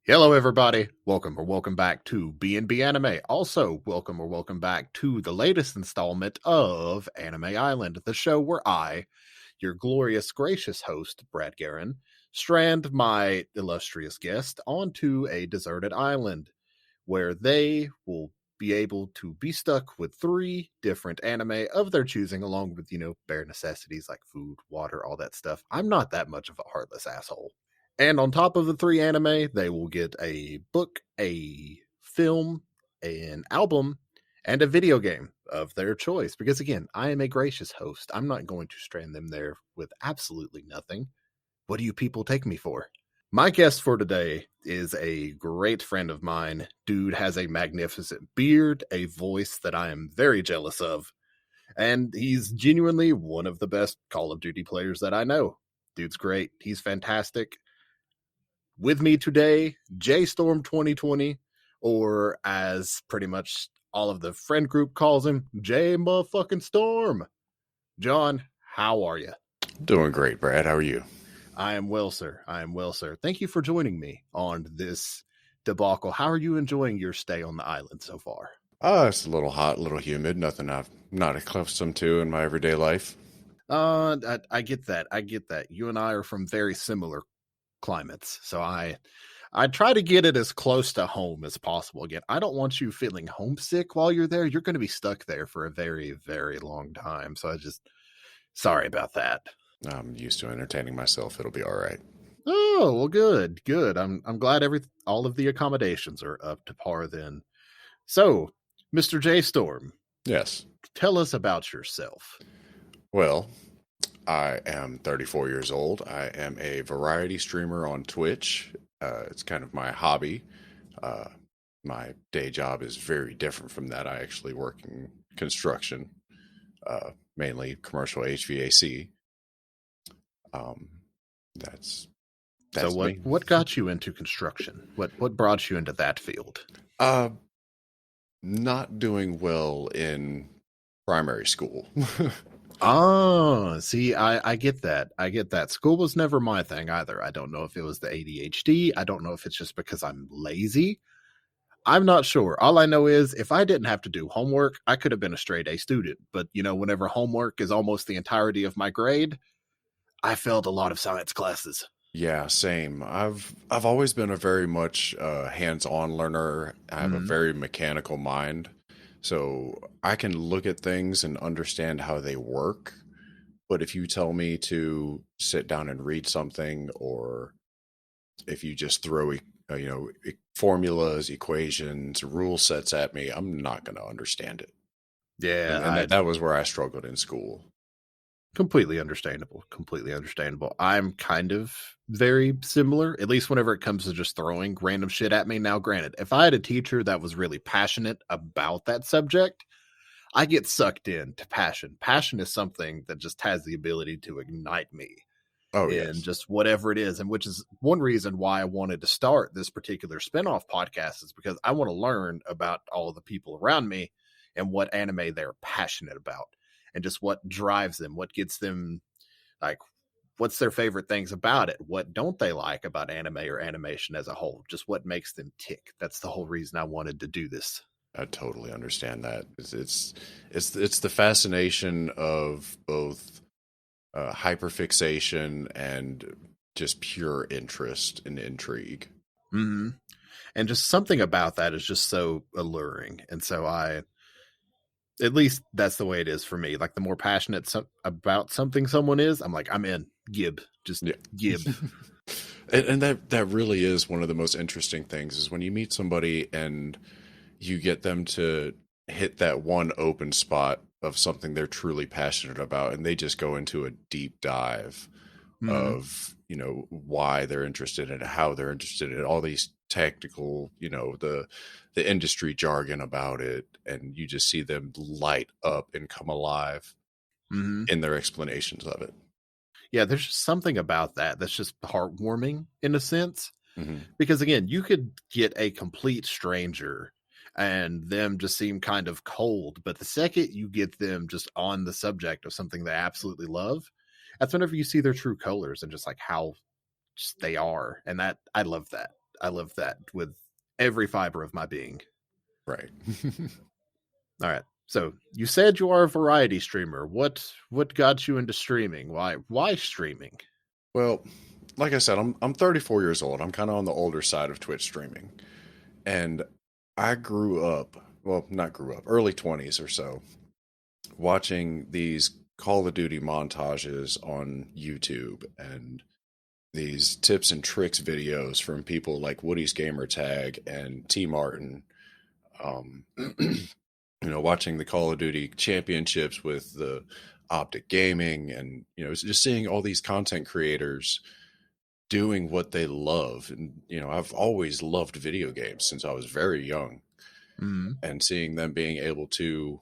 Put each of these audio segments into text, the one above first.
Hello, everybody. Welcome back to BnB Anime. Also, welcome back to the latest installment of Anime Island, the show where I, your glorious, gracious host, Brad Guerin, strand my illustrious guest onto a deserted island where they will be able to be stuck with 3 different anime of their choosing, along with, bare necessities like food, water, all that stuff. I'm not that much of a heartless asshole. And on top of the 3 anime, they will get a book, a film, an album, and a video game of their choice. Because again, I am a gracious host. I'm not going to strand them there with absolutely nothing. What do you people take me for? My guest for today is a great friend of mine. Dude has a magnificent beard, a voice that I am very jealous of, and he's genuinely one of the best Call of Duty players that I know. Dude's great. He's fantastic. With me today, JStorm2020, or as pretty much all of the friend group calls him, J motherfucking Storm. John, how are you? Doing great, Brad. How are you? I am well, sir. Thank you for joining me on this debacle. How are you enjoying your stay on the island so far? It's a little hot, a little humid. Nothing I'm not accustomed to in my everyday life. I get that. You and I are from very similar climates, so I try to get it as close to home as possible. Again, I don't want you feeling homesick while you're there. You're going to be stuck there for a very, very long time. So sorry about that. I'm used to entertaining myself. It'll be all right. Oh, well, good. I'm glad all of the accommodations are up to par then. So, Mr. JStorm. Yes. Tell us about yourself. Well, I am 34 years old. I am a variety streamer on Twitch. It's kind of my hobby. My day job is very different from that. I actually work in construction, mainly commercial HVAC. That's so what got you into construction? What brought you into that field? Not doing well in primary school. Oh, see, I get that. School was never my thing either. I don't know if it was the ADHD. I don't know if it's just because I'm lazy. I'm not sure. All I know is if I didn't have to do homework, I could have been a straight A student. But, whenever homework is almost the entirety of my grade, I failed a lot of science classes. Yeah, same. I've always been a very much hands-on learner. I have a very mechanical mind. So I can look at things and understand how they work. But if you tell me to sit down and read something, or if you just throw, formulas, equations, rule sets at me, I'm not going to understand it. Yeah. And that was where I struggled in school. Completely understandable. I'm kind of very similar, at least whenever it comes to just throwing random shit at me. Now, granted, if I had a teacher that was really passionate about that subject, I get sucked into passion. Passion is something that just has the ability to ignite me in just whatever it is. And which is one reason why I wanted to start this particular spinoff podcast, is because I want to learn about all of the people around me and what anime they're passionate about. And just what drives them, what gets them, like, what's their favorite things about it? What don't they like about anime or animation as a whole? Just what makes them tick. That's the whole reason I wanted to do this. I totally understand that. It's the fascination of both hyperfixation and just pure interest and intrigue. Mm-hmm. And just something about that is just so alluring. And so at least that's the way it is for me. Like, the more passionate about something someone is, I'm like, I'm in. Gib. Gib. And that really is one of the most interesting things, is when you meet somebody and you get them to hit that one open spot of something they're truly passionate about, and they just go into a deep dive of, why they're interested in it, how they're interested in it, all these technical, the industry jargon about it, and you just see them light up and come alive in their explanations of it. Yeah, there's just something about that's just heartwarming in a sense. Because again, you could get a complete stranger and them just seem kind of cold, but the second you get them just on the subject of something they absolutely love, that's whenever you see their true colors and just like how just they are. And that, I love that. love that with every fiber of my being. Right. All right. So you said you are a variety streamer. What got you into streaming? Why streaming? Well, like I said, I'm 34 years old. I'm kind of on the older side of Twitch streaming. And I grew up, well, not grew up, early 20s or so, watching these Call of Duty montages on YouTube and these tips and tricks videos from people like Woody's Gamer Tag and T Martin. Watching the Call of Duty championships with the Optic Gaming, and just seeing all these content creators doing what they love. And I've always loved video games since I was very young, and seeing them being able to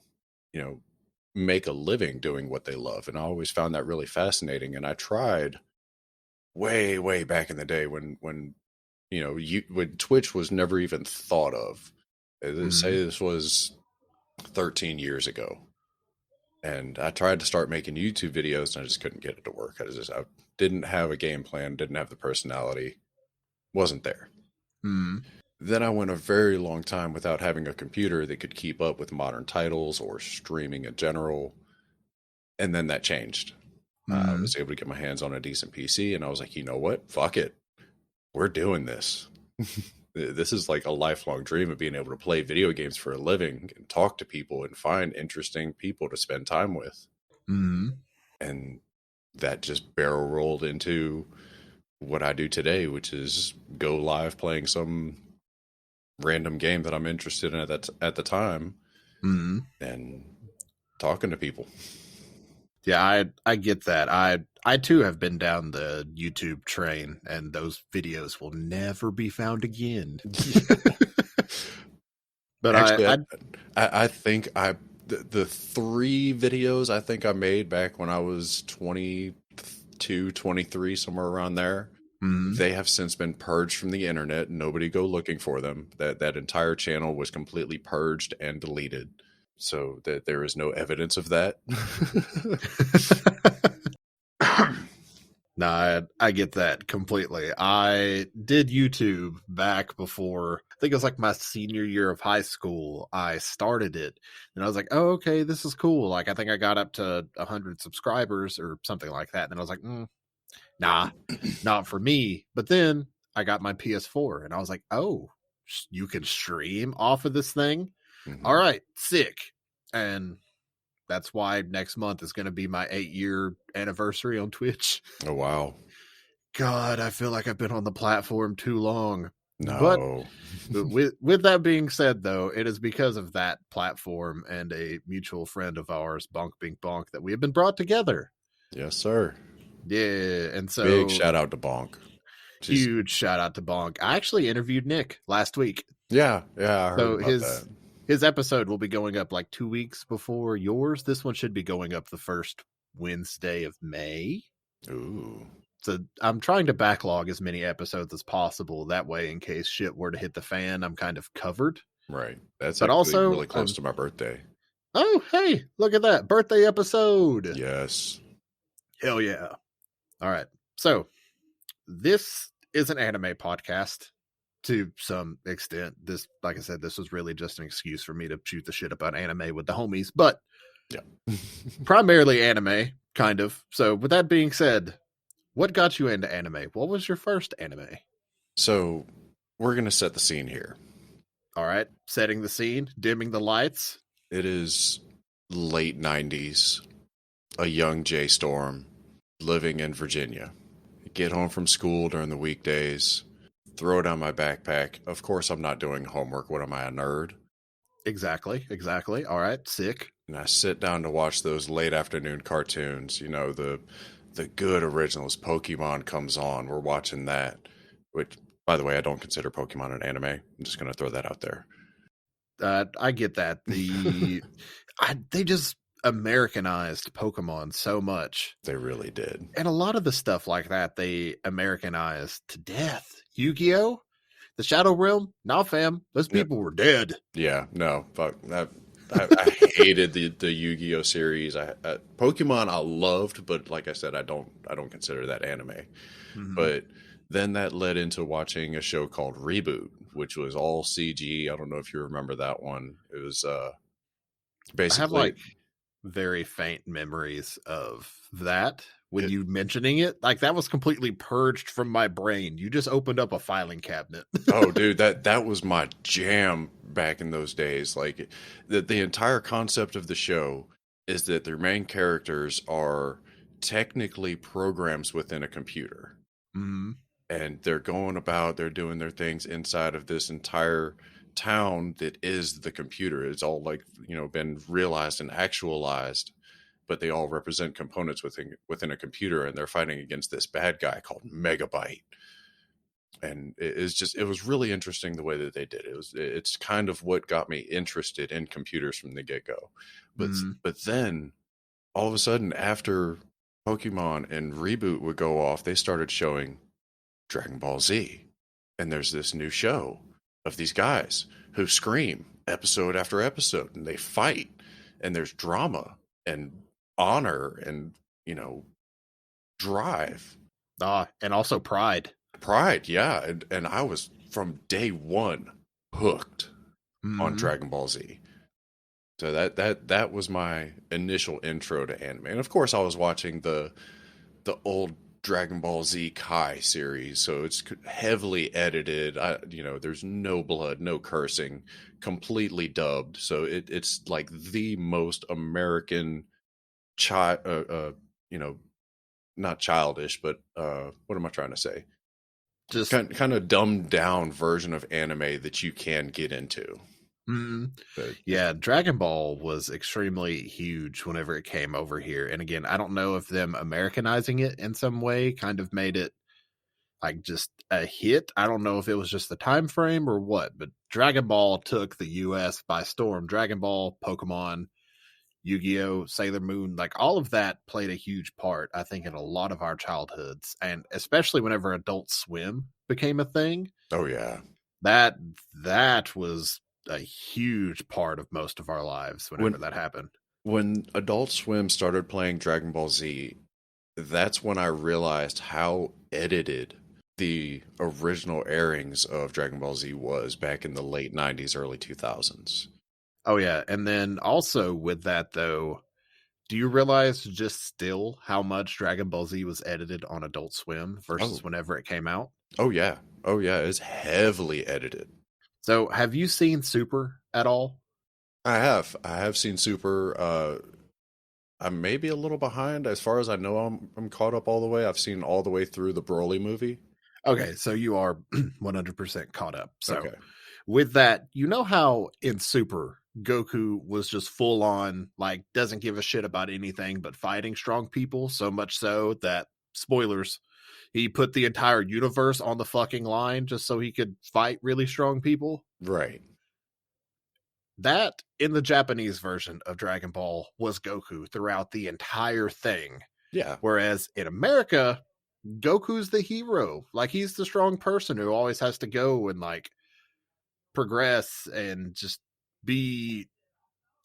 make a living doing what they love, and I always found that really fascinating. And I tried way back in the day when Twitch was never even thought of. Say this was 13 years ago, and I tried to start making YouTube videos and I just couldn't get it to work. I didn't have a game plan, didn't have the personality, wasn't there. Then I went a very long time without having a computer that could keep up with modern titles or streaming in general, and then that changed. I was able to get my hands on a decent PC, and I was like, you know what, fuck it, we're doing this. This is like a lifelong dream of being able to play video games for a living and talk to people and find interesting people to spend time with. And that just barrel rolled into what I do today, which is go live playing some random game that I'm interested in at the time, and talking to people. Yeah, I get that. I too have been down the YouTube train, and those videos will never be found again. But actually, I think the 3 videos I think I made back when I was 22, 23, somewhere around there, they have since been purged from the internet. Nobody go looking for them. That entire channel was completely purged and deleted, so that there is no evidence of that. No, I get that completely. I did YouTube back before, I think it was like my senior year of high school. I started it, and I was like, oh, okay, this is cool. Like, I think I got up to 100 subscribers or something like that. And then I was like, nah, not for me. But then I got my PS4, and I was like, oh, you can stream off of this thing? All right, sick. And that's why next month is going to be my 8-year anniversary on Twitch. Oh, wow. God, I feel like I've been on the platform too long. No. But with that being said, though, it is because of that platform and a mutual friend of ours, Bonk Bink Bonk, that we have been brought together. Yes, sir. Yeah, and so big shout out to Bonk. Huge shout out to Bonk. I actually interviewed Nick last week. Yeah, I heard about that. His episode will be going up like 2 weeks before yours. This one should be going up the first Wednesday of May. Ooh. So I'm trying to backlog as many episodes as possible. That way, in case shit were to hit the fan, I'm kind of covered. Right. That's but also really close to my birthday. Oh, hey, look at that. Birthday episode. Yes. Hell yeah. All right. So this is an anime podcast. To some extent, this, like I said, this was really just an excuse for me to shoot the shit about anime with the homies, but yeah, primarily anime, kind of. So, with that being said, what got you into anime? What was your first anime? So, we're going to set the scene here. All right. Setting the scene, dimming the lights. It is late 90s, a young JStorm living in Virginia. Get home from school during the weekdays. Throw down my backpack. Of course, I'm not doing homework. What am I, a nerd? Exactly. All right, sick. And I sit down to watch those late afternoon cartoons. The good originals. Pokemon comes on. We're watching that. Which, by the way, I don't consider Pokemon an anime. I'm just going to throw that out there. I get that. They just Americanized Pokemon so much. They really did. And a lot of the stuff like that, they Americanized to death. Yu-Gi-Oh! The Shadow Realm? Nah, fam. Those people were dead. Yeah, no. Fuck. I hated the Yu-Gi-Oh! Series. Pokemon I loved, but like I said, I don't consider that anime. But Then that led into watching a show called Reboot, which was all CG. I don't know if you remember that one. It was I have basically, like very faint memories of that. When it, you mentioning it, like that was completely purged from my brain. You just opened up a filing cabinet. oh dude, that was my jam back in those days. Like the entire concept of the show is that their main characters are technically programs within a computer. Mm-hmm. And they're going about, they're doing their things inside of this entire town that is the computer. It's all like, been realized and actualized, but they all represent components within a computer, and they're fighting against this bad guy called Megabyte. And it was really interesting the way that they did it. It's kind of what got me interested in computers from the get-go. But Mm-hmm. but then all of a sudden, after Pokemon and Reboot would go off, they started showing Dragon Ball Z. And there's this new show of these guys who scream episode after episode, and they fight, and there's drama and honor and, drive. And also pride. Pride, yeah. And I was from day one hooked on Mm-hmm. Dragon Ball Z. So that was my initial intro to anime. And of course I was watching the old Dragon Ball Z Kai series, so it's heavily edited. There's no blood, no cursing, completely dubbed. So it's like the most American child, not childish, but what am I trying to say? Just Kind of dumbed down version of anime that you can get into. But yeah, Dragon Ball was extremely huge whenever it came over here. And again, I don't know if them Americanizing it in some way kind of made it like just a hit. I don't know if it was just the time frame or what, but Dragon Ball took the US by storm. Dragon Ball, Pokemon, Yu-Gi-Oh, Sailor Moon, like all of that played a huge part, I think, in a lot of our childhoods, and especially whenever Adult Swim became a thing. oh yeah, That that was a huge part of most of our lives whenever when that happened. when Adult Swim started playing Dragon Ball Z, that's when I realized how edited the original airings of Dragon Ball Z was back in the late 90s, early 2000s. Oh yeah, and then also with that though, do you realize just still how much Dragon Ball Z was edited on Adult Swim Oh, versus whenever it came out? oh yeah. Oh yeah, it's heavily edited. So, have you seen Super at all? I have seen Super. I'm maybe a little behind. As far as I know, I'm caught up all the way. I've seen all the way through the Broly movie. Okay, so you are 100% caught up. So, Okay. with that, you know how in Super, Goku was just full on, like, doesn't give a shit about anything but fighting strong people, so much so that, spoilers, he put the entire universe on the fucking line just so he could fight really strong people? Right. That, in the Japanese version of Dragon Ball, was Goku throughout the entire thing. Yeah. Whereas in America, Goku's the hero. Like, he's the strong person who always has to go and, like, progress and just be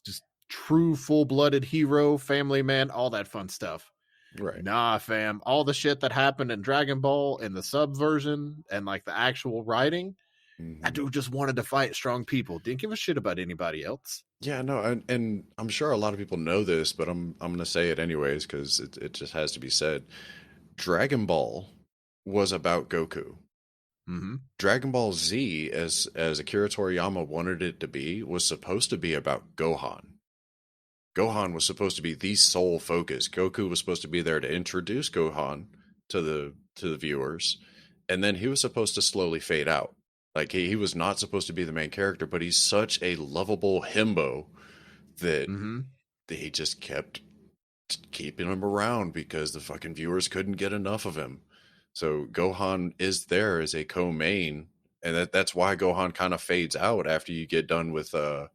just true full-blooded hero, family man, all that fun stuff. Right. Nah, fam. All the shit that happened in Dragon Ball in the sub version and, like, the actual writing, that Mhm. dude just wanted to fight strong people. Didn't give a shit about anybody else. Yeah, no, and I'm sure a lot of people know this, but I'm going to say it anyways because it just has to be said. Dragon Ball was about Goku. Mm-hmm. Dragon Ball Z, as Akira Toriyama wanted it to be, was supposed to be about Gohan. Gohan was supposed to be the sole focus. Goku was supposed to be there to introduce Gohan to the viewers, and then he was supposed to slowly fade out. Like he was not supposed to be the main character, but he's such a lovable himbo that Mm-hmm. they just kept keeping him around because the fucking viewers couldn't get enough of him. So Gohan is there as a co-main, and that's why Gohan kind of fades out after you get done with the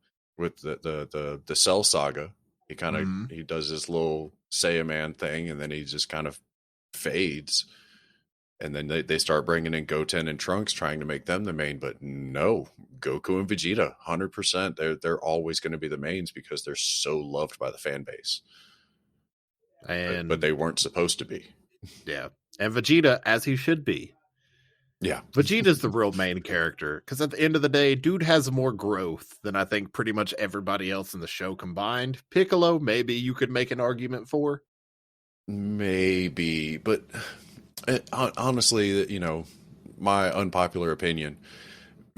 Cell Saga. Mm-hmm. He does this little Saiyaman thing, and then he just kind of fades. And then they start bringing in Goten and Trunks, trying to make them the main. But no, Goku and Vegeta, 100%. They're always going to be the mains because they're so loved by the fan base. And But they weren't supposed to be. yeah, and Vegeta, as he should be, Yeah. Vegeta's the real main character, because at the end of the day, dude has more growth than I think pretty much everybody else in the show combined. Piccolo, maybe you could make an argument for. Maybe, but honestly, my unpopular opinion,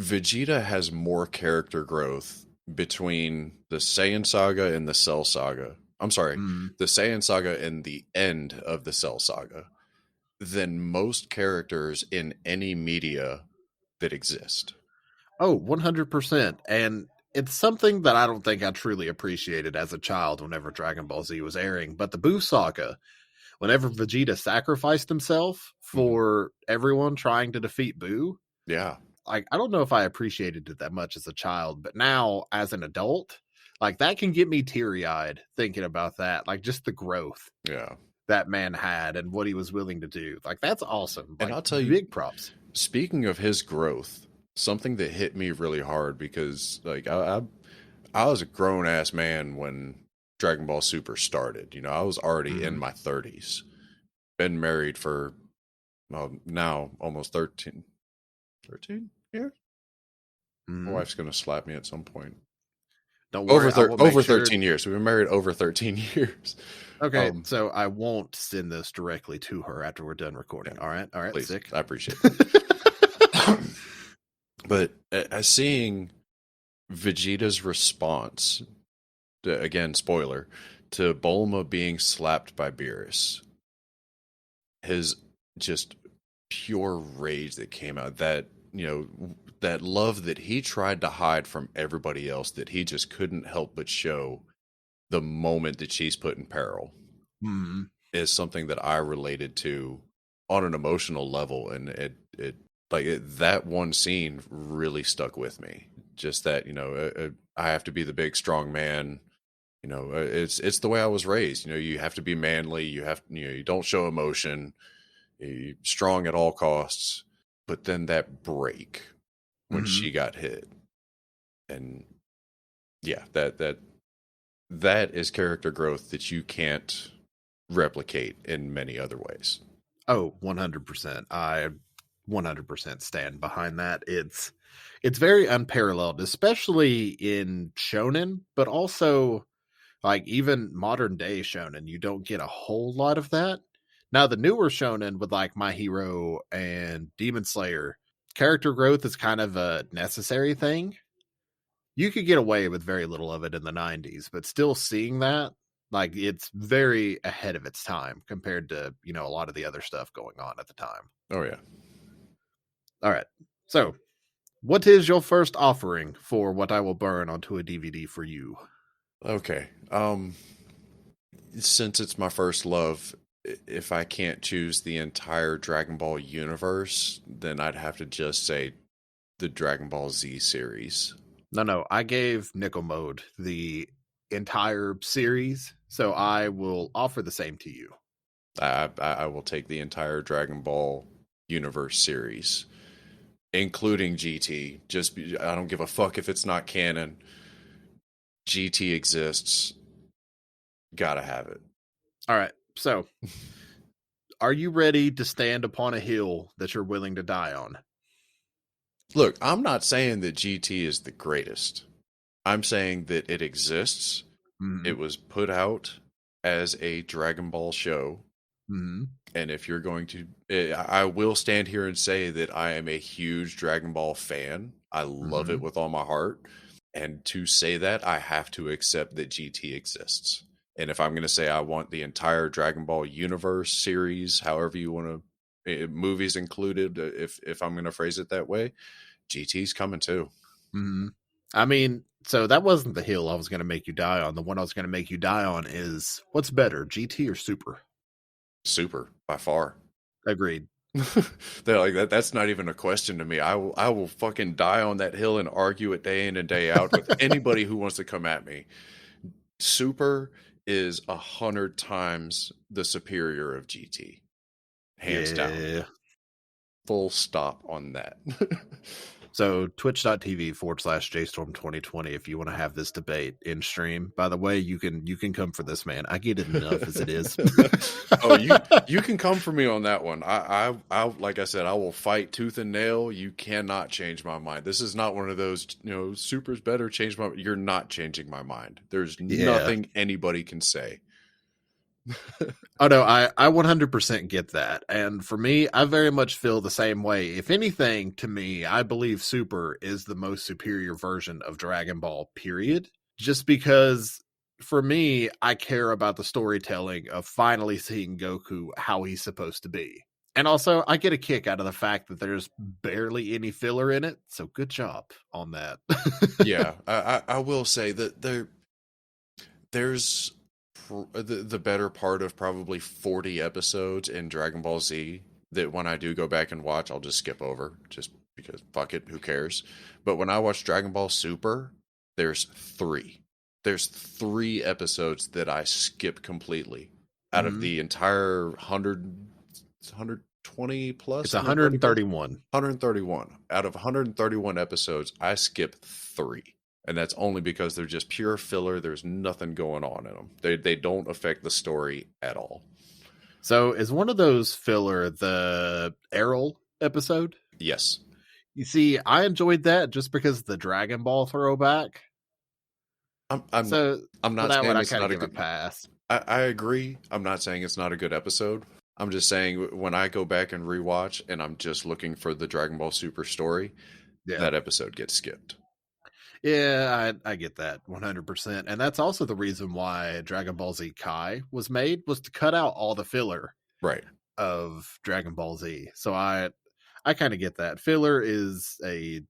Vegeta has more character growth between the Saiyan saga and the Cell saga. I'm sorry, Mm. the Saiyan saga and the end of the Cell saga than most characters in any media that exist. Oh, 100%. And it's something that I don't think I truly appreciated as a child whenever Dragon Ball Z was airing. But the Buu saga, whenever Vegeta sacrificed himself for everyone trying to defeat Buu, Yeah. like, I don't know if I appreciated it that much as a child, but now as an adult, like, that can get me teary-eyed thinking about that. Like, just the growth Yeah. that man had and what he was willing to do. Like, that's awesome. Like, And I'll tell you, big props. speaking of his growth, something that hit me really hard because like I was a grown ass man when Dragon Ball Super started. I was already in my 30s. Been married for now almost 13 years. My wife's gonna slap me at some point. Don't worry, Over 13 years. We've been married over 13 years. Okay, so I won't send this directly to her after we're done recording. Yeah. All right, please, sick. I appreciate it. But as seeing Vegeta's response, again, spoiler, to Bulma being slapped by Beerus, his just pure rage that came out, that that love that he tried to hide from everybody else, that he just couldn't help but show the moment that she's put in peril, is something that I related to on an emotional level, and that one scene really stuck with me. Just that I have to be the big strong man. It's the way I was raised. You have to be manly. You don't show emotion. You're strong at all costs. But then that break when she got hit, and yeah, that is character growth that you can't replicate in many other ways. Oh, 100%. I 100% stand behind that. It's very unparalleled, especially in shonen, but also like even modern day shonen. You don't get a whole lot of that. Now, the newer shonen with like My Hero and Demon Slayer, character growth is kind of a necessary thing. You could get away with very little of it in the 90s, but still seeing that, like, it's very ahead of its time compared to, a lot of the other stuff going on at the time. Oh, yeah. All right. So, what is your first offering for what I will burn onto a DVD for you? Okay. Since it's my first love, if I can't choose the entire Dragon Ball universe, then I'd have to just say the Dragon Ball Z series. No, I gave Nickel Mode the entire series, so I will offer the same to you. I will take the entire Dragon Ball universe series, including GT. I don't give a fuck if it's not canon. GT exists. Gotta have it. All right, so are you ready to stand upon a hill that you're willing to die on? Look, I'm not saying that GT is the greatest. I'm saying that it exists. It was put out as a Dragon Ball show. And if you're going to, I will stand here and say that I am a huge Dragon Ball fan. I love it with all my heart. And to say that, I have to accept that GT exists. And if I'm going to say I want the entire Dragon Ball universe series, however you want to, movies included, if I'm going to phrase it that way, GT's coming too. I mean, so that wasn't the hill I was going to make you die on. The one I was going to make you die on is, what's better, GT or Super? Super, by far. Agreed. They're like that. That's not even a question to me. I will fucking die on that hill and argue it day in and day out with anybody who wants to come at me. Super is 100 times the superior of GT, hands down. Full stop on that. So twitch.tv/JStorm2020 if you want to have this debate in stream. By the way, you can come for this, man. I get it enough as it is. Oh, you can come for me on that one. I like I said, I will fight tooth and nail. You cannot change my mind. This is not one of those, super's better, change my. You're not changing my mind. There's nothing anybody can say. Oh no, I 100% get that. And for me, I very much feel the same way. If anything, to me, I believe Super is the most superior version of Dragon Ball, period. Just because for me, I care about the storytelling of finally seeing Goku how he's supposed to be. And also, I get a kick out of the fact that there's barely any filler in it. So good job on that. Yeah, I will say that there's the better part of probably 40 episodes in Dragon Ball Z that when I do go back and watch, I'll just skip over just because fuck it, who cares? But when I watch Dragon Ball Super, there's three episodes that I skip completely out of the entire 120 plus. It's 131. 131 out of 131 episodes, I skip 3. And that's only because they're just pure filler. There's nothing going on in them. They don't affect the story at all. So is one of those filler the Errol episode? Yes. You see, I enjoyed that just because of the Dragon Ball throwback. I'm not saying it's not a good pass. I agree. I'm not saying it's not a good episode. I'm just saying when I go back and rewatch and I'm just looking for the Dragon Ball Super story, that episode gets skipped. Yeah, I get that 100%. And that's also the reason why Dragon Ball Z Kai was made, was to cut out all the filler of Dragon Ball Z. So I kind of get that. Filler is a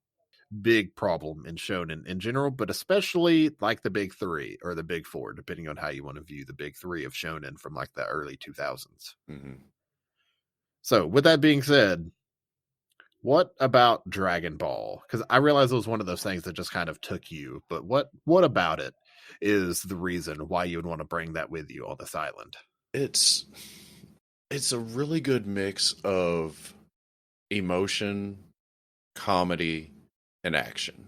big problem in shonen in general, but especially like the big 3 or the big 4, depending on how you want to view the big 3 of shonen from like the early 2000s. Mm-hmm. So with that being said, what about Dragon Ball? Because I realize it was one of those things that just kind of took you, but what about it is the reason why you would want to bring that with you on this island? It's a really good mix of emotion, comedy, and action.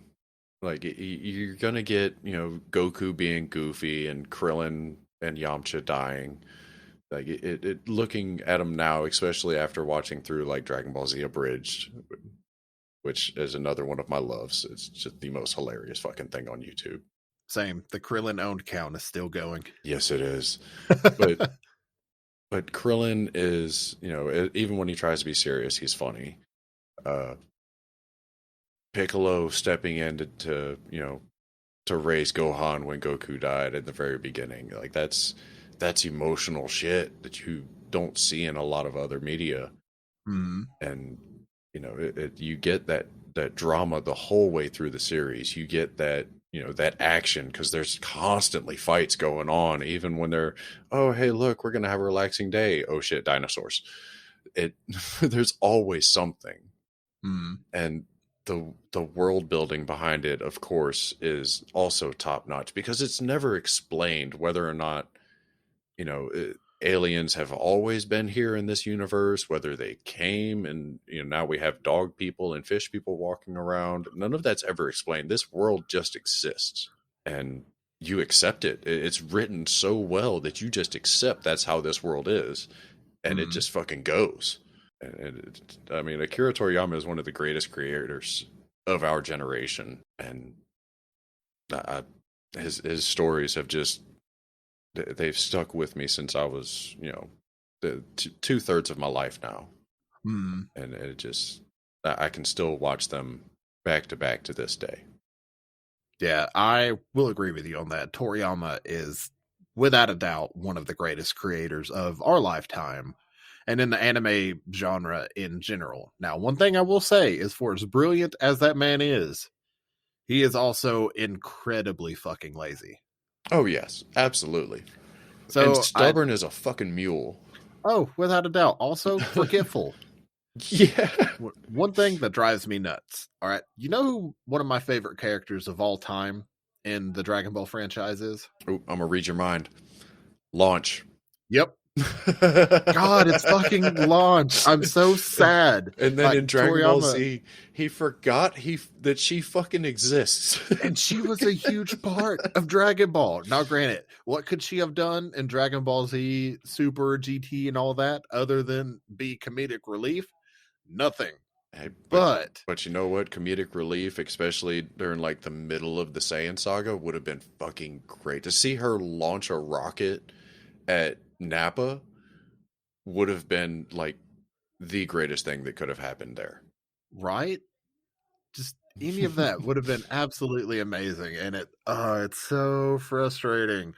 Like you're gonna get, Goku being goofy and Krillin and Yamcha dying. Like it looking at them now, especially after watching through like Dragon Ball Z Abridged, which is another one of my loves. It's just the most hilarious fucking thing on YouTube. Same. The Krillin owned count is still going. Yes, it is. But Krillin is, even when he tries to be serious, he's funny. Piccolo stepping in to raise Gohan when Goku died at the very beginning. Like that's emotional shit that you don't see in a lot of other media. Mm-hmm. And you get that drama the whole way through the series. You get that that action because there's constantly fights going on, even when they're, oh hey look, we're gonna have a relaxing day, oh shit, dinosaurs. There's always something. And the world building behind it, of course, is also top notch because it's never explained whether or not aliens have always been here in this universe, whether they came and now we have dog people and fish people walking around. None of that's ever explained. This world just exists and you accept it. It's written so well that you just accept that's how this world is, and it just fucking goes. And Akira Toriyama is one of the greatest creators of our generation, and his stories have just, they've stuck with me since I was, the 2/3 of my life now. And it just, I can still watch them back to back to this day. Yeah, I will agree with you on that. Toriyama is, without a doubt, one of the greatest creators of our lifetime and in the anime genre in general. Now, one thing I will say is, for as brilliant as that man is, he is also incredibly fucking lazy. Oh, yes, absolutely. So and stubborn as a fucking mule. Oh, without a doubt. Also forgetful. Yeah. One thing that drives me nuts. All right. You know who one of my favorite characters of all time in the Dragon Ball franchise is? Oh, I'm going to read your mind. Launch. Yep. God, it's fucking launched. I'm so sad. And then Like in Dragon Ball Toriyama, Z, he forgot that she fucking exists. and she was a huge part of Dragon Ball. Now, granted, what could she have done in Dragon Ball Z, Super, GT, and all that other than be comedic relief? Nothing. Hey, But but you know what? Comedic relief, especially during like the middle of the Saiyan saga, would have been fucking great. To see her launch a rocket at Nappa would have been like the greatest thing that could have happened there. right? Just any of that would have been absolutely amazing. And it's so frustrating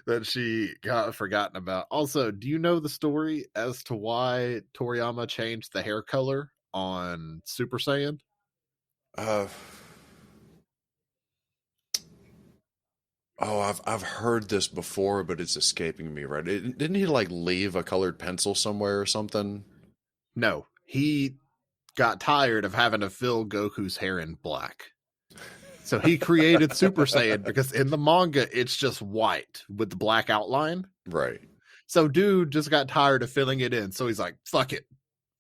that she got forgotten about. Also, do you know the story as to why Toriyama changed the hair color on Super Saiyan? Uh, oh, I've heard this before, but it's escaping me. Right? Didn't he like leave a colored pencil somewhere or something? No, he got tired of having to fill Goku's hair in black. So he created Super Saiyan because in the manga, it's just white with the black outline. Right. So dude just got tired of filling it in. So he's like, fuck it.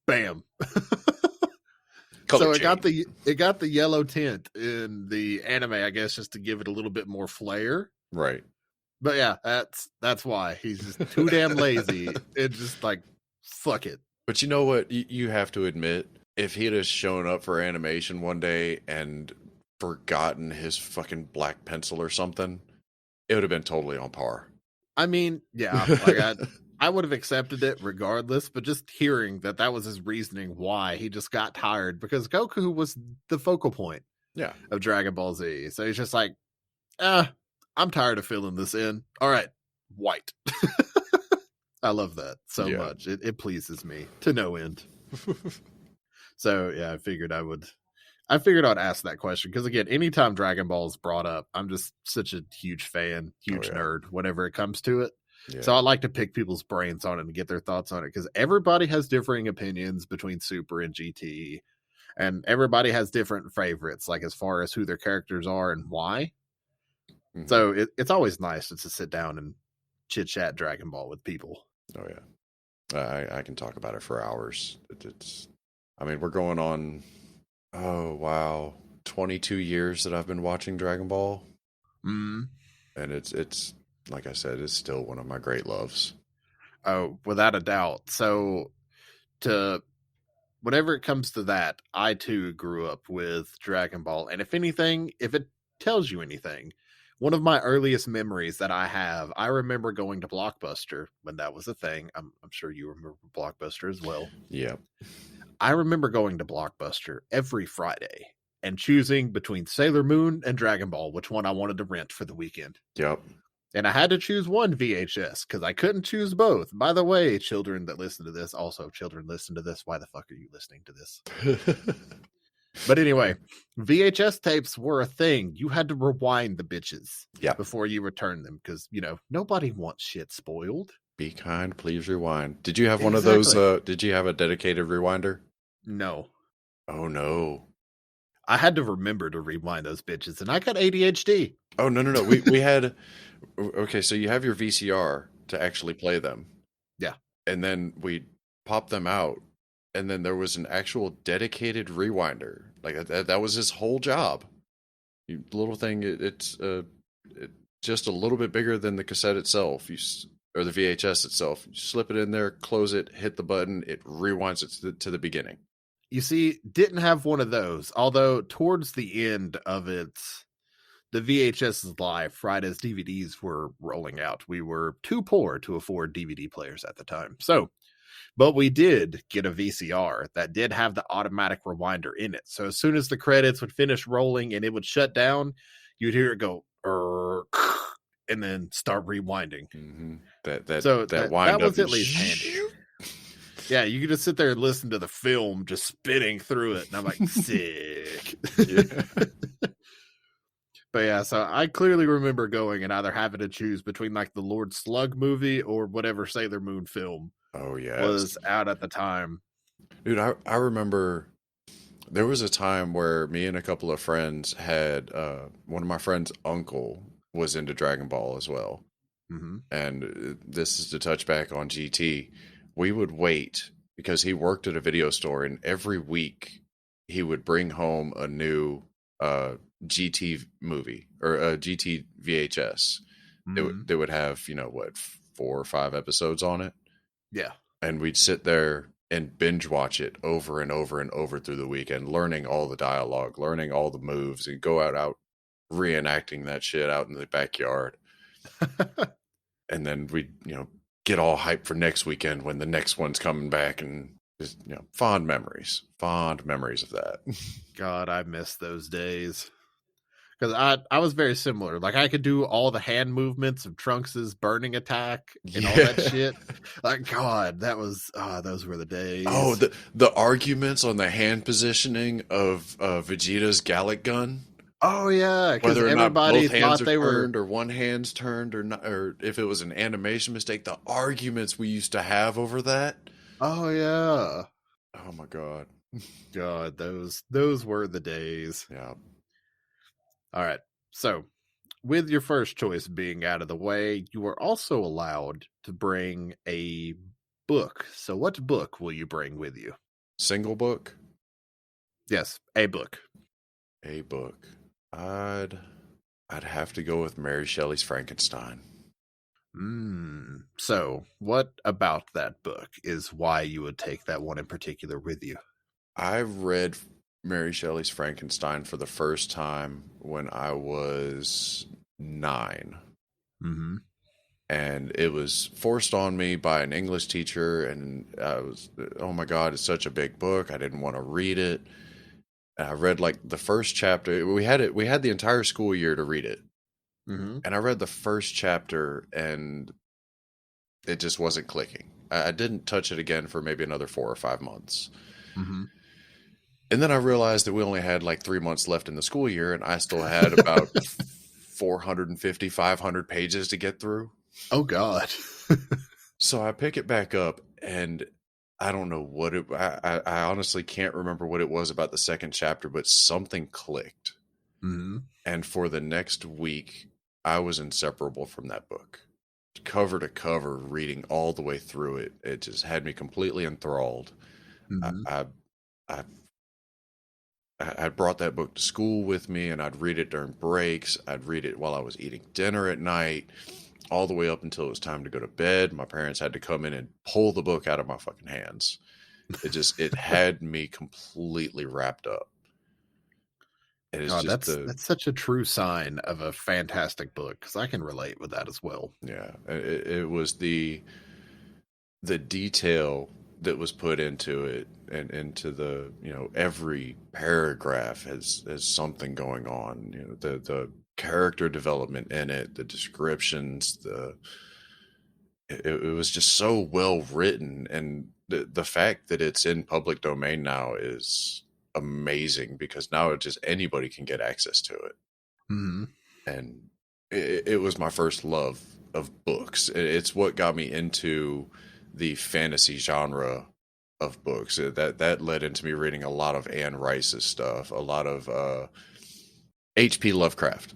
Bam. Color So change. it got the yellow tint in the anime, I guess, just to give it a little bit more flair. Right. But yeah, that's why he's just too damn lazy. It's just like, fuck it. But you know what? You have to admit, if he'd have shown up for animation one day and forgotten his fucking black pencil or something, it would have been totally on par. I mean, yeah, like I would have accepted it regardless, but just hearing that was his reasoning why he just got tired because Goku was the focal point Yeah. of Dragon Ball Z. So he's just like, I'm tired of filling this in. All right, white. I love that so Yeah. much. It pleases me to no end. So yeah, I figured I'd ask that question because again, anytime Dragon Ball is brought up, I'm just such a huge fan, huge nerd whenever it comes to it. Yeah. So I like to pick people's brains on it and get their thoughts on it because everybody has differing opinions between Super and GT, and everybody has different favorites, like as far as who their characters are and why. Mhm. So it's always nice to sit down and chit chat Dragon Ball with people. Oh yeah, I can talk about it for hours. I mean, we're going on. Oh wow, 22 years that I've been watching Dragon Ball, Mm. and it's like I said, it's still one of my great loves. Oh, without a doubt. So to whenever it comes to that, I too grew up with Dragon Ball. And if anything, if it tells you anything, one of my earliest memories that I have, I remember going to Blockbuster when that was a thing. I'm sure you remember Blockbuster as well. Yeah. I remember going to Blockbuster every Friday and choosing between Sailor Moon and Dragon Ball, which one I wanted to rent for the weekend. Yep. And I had to choose one VHS because I couldn't choose both. By the way, children that listen to this, also children listen to this. Why the fuck are you listening to this? But anyway, VHS tapes were a thing. You had to rewind the bitches before you return them because, nobody wants shit spoiled. Be kind, please rewind. Did you have one of those? Did you have a dedicated rewinder? No. Oh no. I had to remember to rewind those bitches, and I got ADHD. Oh no. We had. Okay, so you have your VCR to actually play them. Yeah. And then we popped them out, and then there was an actual dedicated rewinder. Like that was his whole job. Little thing. It's just a little bit bigger than the cassette itself. Or the VHS itself. You slip it in there, close it, hit the button, it rewinds it to the beginning. You see, didn't have one of those. Although towards the end of it, the VHS's life, right as DVDs were rolling out, we were too poor to afford DVD players at the time. So, but we did get a VCR that did have the automatic rewinder in it. So as soon as the credits would finish rolling and it would shut down, you'd hear it go, and then start rewinding. Mm-hmm. That was at least handy. Yeah, you could just sit there and listen to the film just spitting through it, and I'm like, sick. But yeah, so I clearly remember going and either having to choose between like the Lord Slug movie or whatever Sailor Moon film was out at the time. Dude, I remember there was a time where me and a couple of friends had one of my friend's uncle was into Dragon Ball as well. Mm-hmm. And this is to touch back on GT. We would wait because he worked at a video store, and every week he would bring home a new GT movie or a GT VHS. Mm-hmm. They would have, 4 or 5 episodes on it. Yeah. And we'd sit there and binge watch it over and over and over through the weekend, learning all the dialogue, learning all the moves, and go out reenacting that shit out in the backyard. And then we'd, get all hyped for next weekend when the next one's coming back, and just, fond memories of that. God, I miss those days. Because I was very similar. Like, I could do all the hand movements of Trunks's burning attack and all that shit. Like, God, those were the days. Oh, the arguments on the hand positioning of Vegeta's Gallic gun. Oh yeah, because whether or everybody not both hands thought they were turned, or one hand's turned, or not, or if it was an animation mistake. The arguments we used to have over that. Oh yeah. Oh my God. God, those were the days. Yeah. All right. So, with your first choice being out of the way, you are also allowed to bring a book. So, what book will you bring with you? Single book? Yes, a book. A book. I'd have to go with Mary Shelley's Frankenstein. So, what about that book is why you would take that one in particular with you? I read Mary Shelley's Frankenstein for the first time when I was 9. Mm-hmm. And it was forced on me by an English teacher, and I was, oh my God, it's such a big book. I didn't want to read it. And I read like the first chapter. We had the entire school year to read it. Mm-hmm. And I read the first chapter, and it just wasn't clicking. I didn't touch it again for maybe another 4 or 5 months. Mm-hmm. And then I realized that we only had like 3 months left in the school year, and I still had about 450, 500 pages to get through. Oh, God. So I pick it back up, and I don't know what I honestly can't remember what it was about the second chapter, but something clicked. Mm-hmm. And for the next week, I was inseparable from that book. Cover to cover, reading all the way through it. It just had me completely enthralled. Mm-hmm. I brought that book to school with me, and I'd read it during breaks. I'd read it while I was eating dinner at night, all the way up until it was time to go to bed. My parents had to come in and pull the book out of my fucking hands. It had me completely wrapped up. It is God, that's such a true sign of a fantastic book, because I can relate with that as well. Yeah, it was the detail that was put into it, and into the, every paragraph has something going on. The character development in it, the descriptions, it was just so well written, and the fact that it's in public domain now is amazing, because now just anybody can get access to it. Mm-hmm. And it was my first love of books. It's what got me into the fantasy genre of books. That led into me reading a lot of Anne Rice's stuff, a lot of H.P. Lovecraft.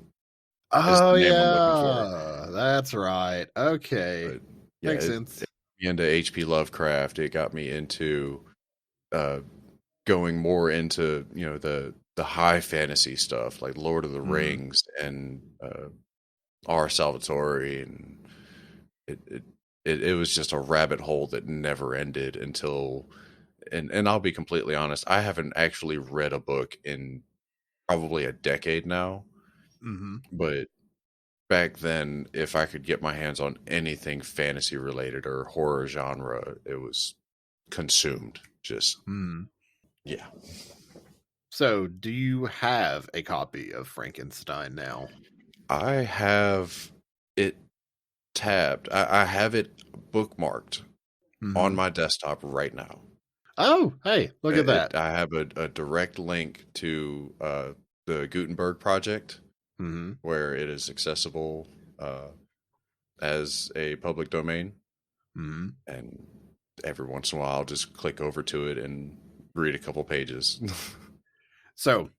Oh yeah, that's right. Okay, yeah, makes sense. It got me into H.P. Lovecraft. It got me into going more into the high fantasy stuff, like Lord of the Rings and R. Salvatore, and it was just a rabbit hole that never ended until, and I'll be completely honest, I haven't actually read a book in probably a decade now. Mm-hmm. But back then, if I could get my hands on anything fantasy related or horror genre, it was consumed. Just yeah. So, do you have a copy of Frankenstein now? I have it tabbed. I have it bookmarked on my desktop right now. Oh, hey, look at that. I have a direct link to the Gutenberg project, where it is accessible as a public domain. And every once in a while, I'll just click over to it and read a couple pages. So,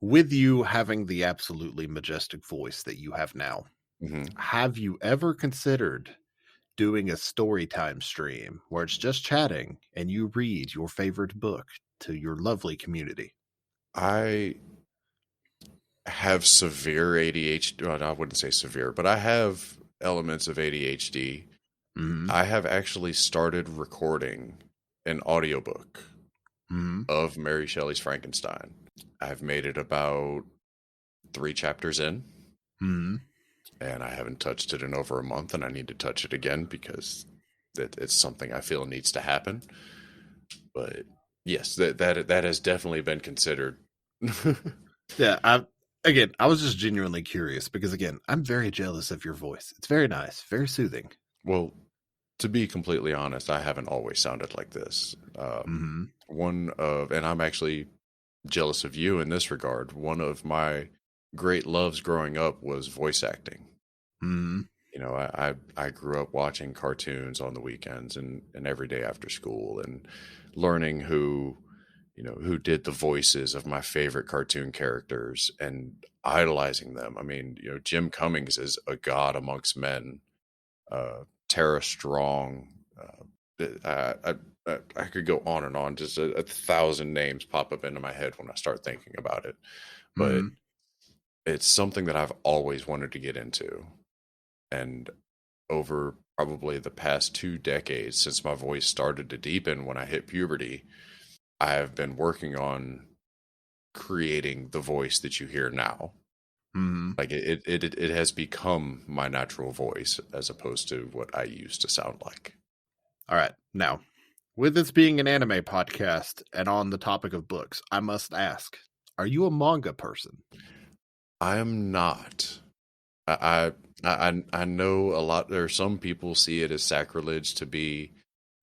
with you having the absolutely majestic voice that you have now, Hmm. Have you ever considered doing a story time stream where it's just chatting and you read your favorite book to your lovely community? I have severe ADHD. Well, I wouldn't say severe, but I have elements of ADHD. Mm-hmm. I have actually started recording an audiobook Mm-hmm. of Mary Shelley's Frankenstein. I've made it about 3 chapters in, Mm-hmm. and I haven't touched it in over a month, and I need to touch it again because it's something I feel needs to happen. But yes, that has definitely been considered. Yeah, I was just genuinely curious because again, I'm very jealous of your voice. It's very nice, very soothing. Well, to be completely honest, I haven't always sounded like this. Mm-hmm. And I'm actually jealous of you in this regard. One of my great loves growing up was voice acting. Mm-hmm. You know, I grew up watching cartoons on the weekends and every day after school and learning who did the voices of my favorite cartoon characters and idolizing them. I mean, Jim Cummings is a god amongst men. Tara Strong. I could go on and on. Just a thousand names pop up into my head when I start thinking about it. But Mm-hmm. it's something that I've always wanted to get into. And over probably the past 2 decades, since my voice started to deepen when I hit puberty, I have been working on creating the voice that you hear now. Mm-hmm. Like it has become my natural voice as opposed to what I used to sound like. All right. Now, with this being an anime podcast and on the topic of books, I must ask, are you a manga person? I am not. I know a lot. There are some people see it as sacrilege to be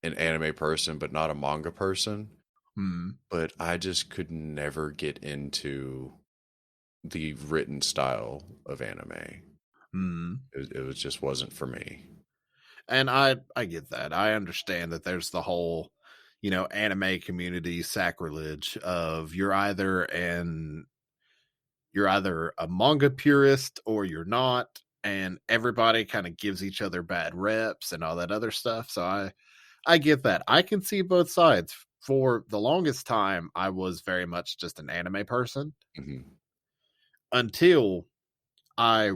an anime person, but not a manga person. Hmm. But I just could never get into the written style of anime. Hmm. It just wasn't for me. And I get that. I understand that there's the whole, anime community sacrilege of you're either a manga purist or you're not, and everybody kind of gives each other bad reps and all that other stuff. So I get that. I can see both sides. For the longest time, I was very much just an anime person Hmm. until I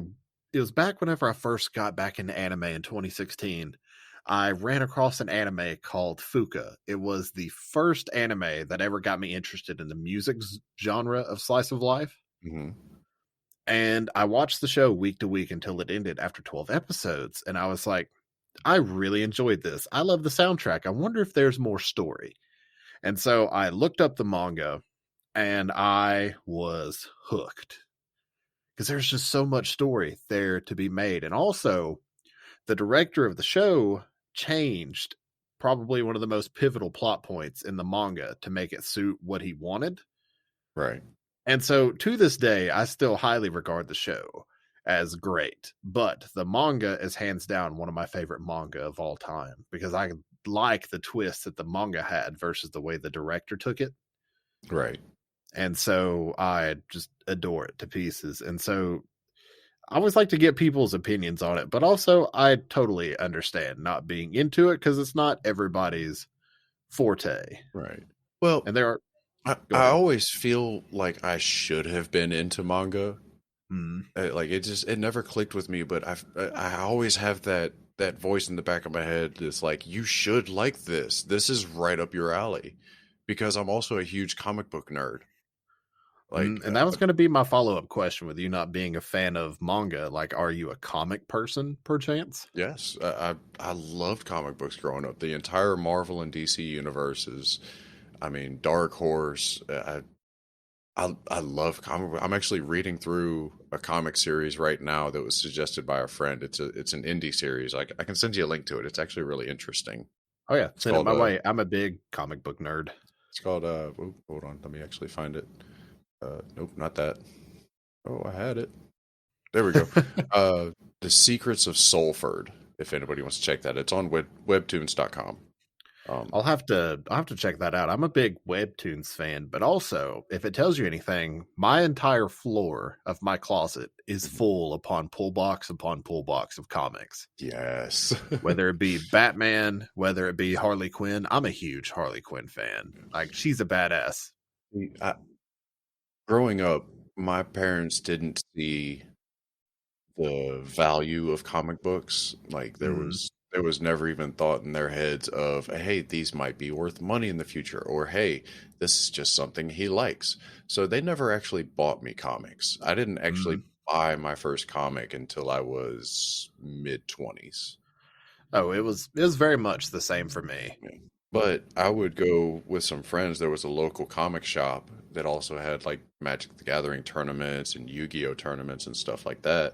it was back whenever I first got back into anime in 2016. I ran across an anime called Fuka. It was the first anime that ever got me interested in the music genre of slice of life. Hmm. And I watched the show week to week until it ended after 12 episodes. And I was like, I really enjoyed this. I love the soundtrack. I wonder if there's more story. And so I looked up the manga and I was hooked because there's just so much story there to be made. And also, the director of the show changed probably one of the most pivotal plot points in the manga to make it suit what he wanted. Right. And so to this day, I still highly regard the show as great, but the manga is hands down one of my favorite manga of all time because I like the twist that the manga had versus the way the director took it. Right. And so I just adore it to pieces. And so I always like to get people's opinions on it, but also I totally understand not being into it because it's not everybody's forte. Right. Well, And there are, go I ahead. always feel like I should have been into manga. Mm, Like it never clicked with me, but I always have that voice in the back of my head that's like, you should like this. This is right up your alley, because I'm also a huge comic book nerd. Like, and that was going to be my follow up question with you not being a fan of manga. Like, are you a comic person, perchance? yes, I loved comic books growing up. The entire Marvel and DC universes. I mean, Dark Horse. I love comic book. I'm actually reading through a comic series right now that was suggested by a friend. It's an indie series. I can send you a link to it. It's actually really interesting. Oh, yeah. It's Send it called my way. I'm a big comic book nerd. hold on, let me actually find it. Nope, not that. Oh, I had it. There we go. The Secrets of Soulford. If anybody wants to check that, it's on webtoons.com. I'll have to check that out. I'm a big webtoons fan, but also if it tells you anything, my entire floor of my closet is full upon pull box of comics. Yes. Whether it be Batman, whether it be Harley Quinn. I'm a huge Harley Quinn fan. Like, she's a badass. Growing up, my parents didn't see the value of comic books. Like Mm, there was never even thought in their heads of, hey, these might be worth money in the future, or hey, this is just something he likes. So they never actually bought me comics. I didn't actually mm. buy my first comic until I was mid-20s. Oh, it was very much the same for me. Yeah. But I would go with some friends. There was a local comic shop that also had like Magic the Gathering tournaments and Yu-Gi-Oh tournaments and stuff like that.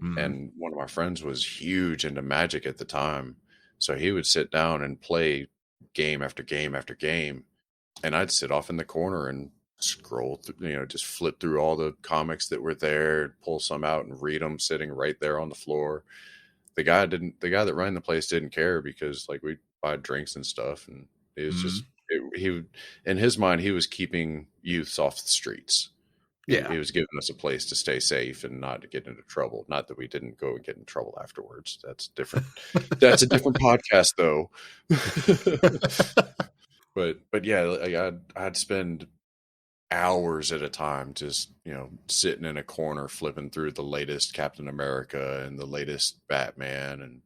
Mm, And one of my friends was huge into Magic at the time. So he would sit down and play game after game after game. And I'd sit off in the corner and scroll through, just flip through all the comics that were there, pull some out and read them sitting right there on the floor. The guy that ran the place didn't care because like we buy drinks and stuff. And it was mm. just, in his mind, he was keeping youths off the streets. Yeah. He was giving us a place to stay safe and not to get into trouble. Not that we didn't go and get in trouble afterwards. That's different. That's a different podcast, though. but yeah, like I'd spend hours at a time just sitting in a corner flipping through the latest Captain America and the latest Batman and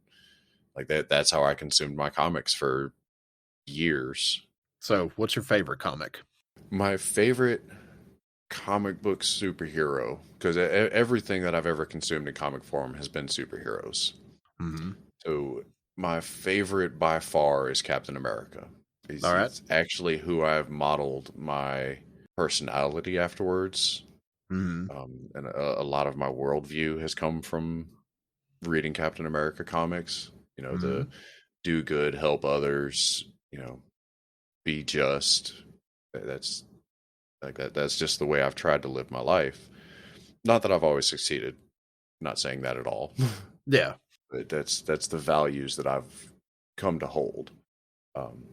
like that. That's how I consumed my comics for years. So, what's your favorite comic? My favorite comic book superhero, because everything that I've ever consumed in comic form has been superheroes. Mm-hmm. So my favorite by far is Captain America. All right. He's actually who I've modeled my personality afterwards. Mm-hmm. And a lot of my worldview has come from reading Captain America comics. Mm-hmm. The do good, help others, be just. That's like that. That's just the way I've tried to live my life. Not that I've always succeeded. Not saying that at all. Yeah. But that's the values that I've come to hold. Um,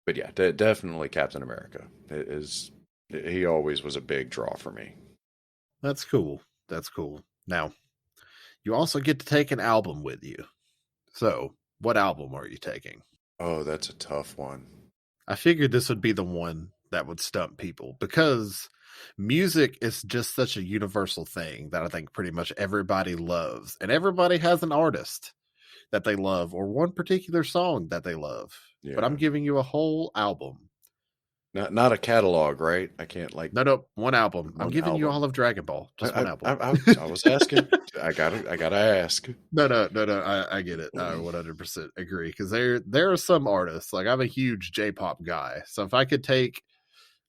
but yeah, definitely Captain America is. He always was a big draw for me. That's cool. That's cool. Now, you also get to take an album with you. So, what album are you taking? Oh, that's a tough one. I figured this would be the one that would stump people because music is just such a universal thing that I think pretty much everybody loves. And everybody has an artist that they love or one particular song that they love. But I'm Yeah, giving you a whole album. not a catalog, right? I can't like No, one album. I'm one giving you all album. of Dragon Ball. Just one album. I was asking. I gotta ask. No. I get it. I 100% agree because there are some artists like I'm a huge J-pop guy. So if I could take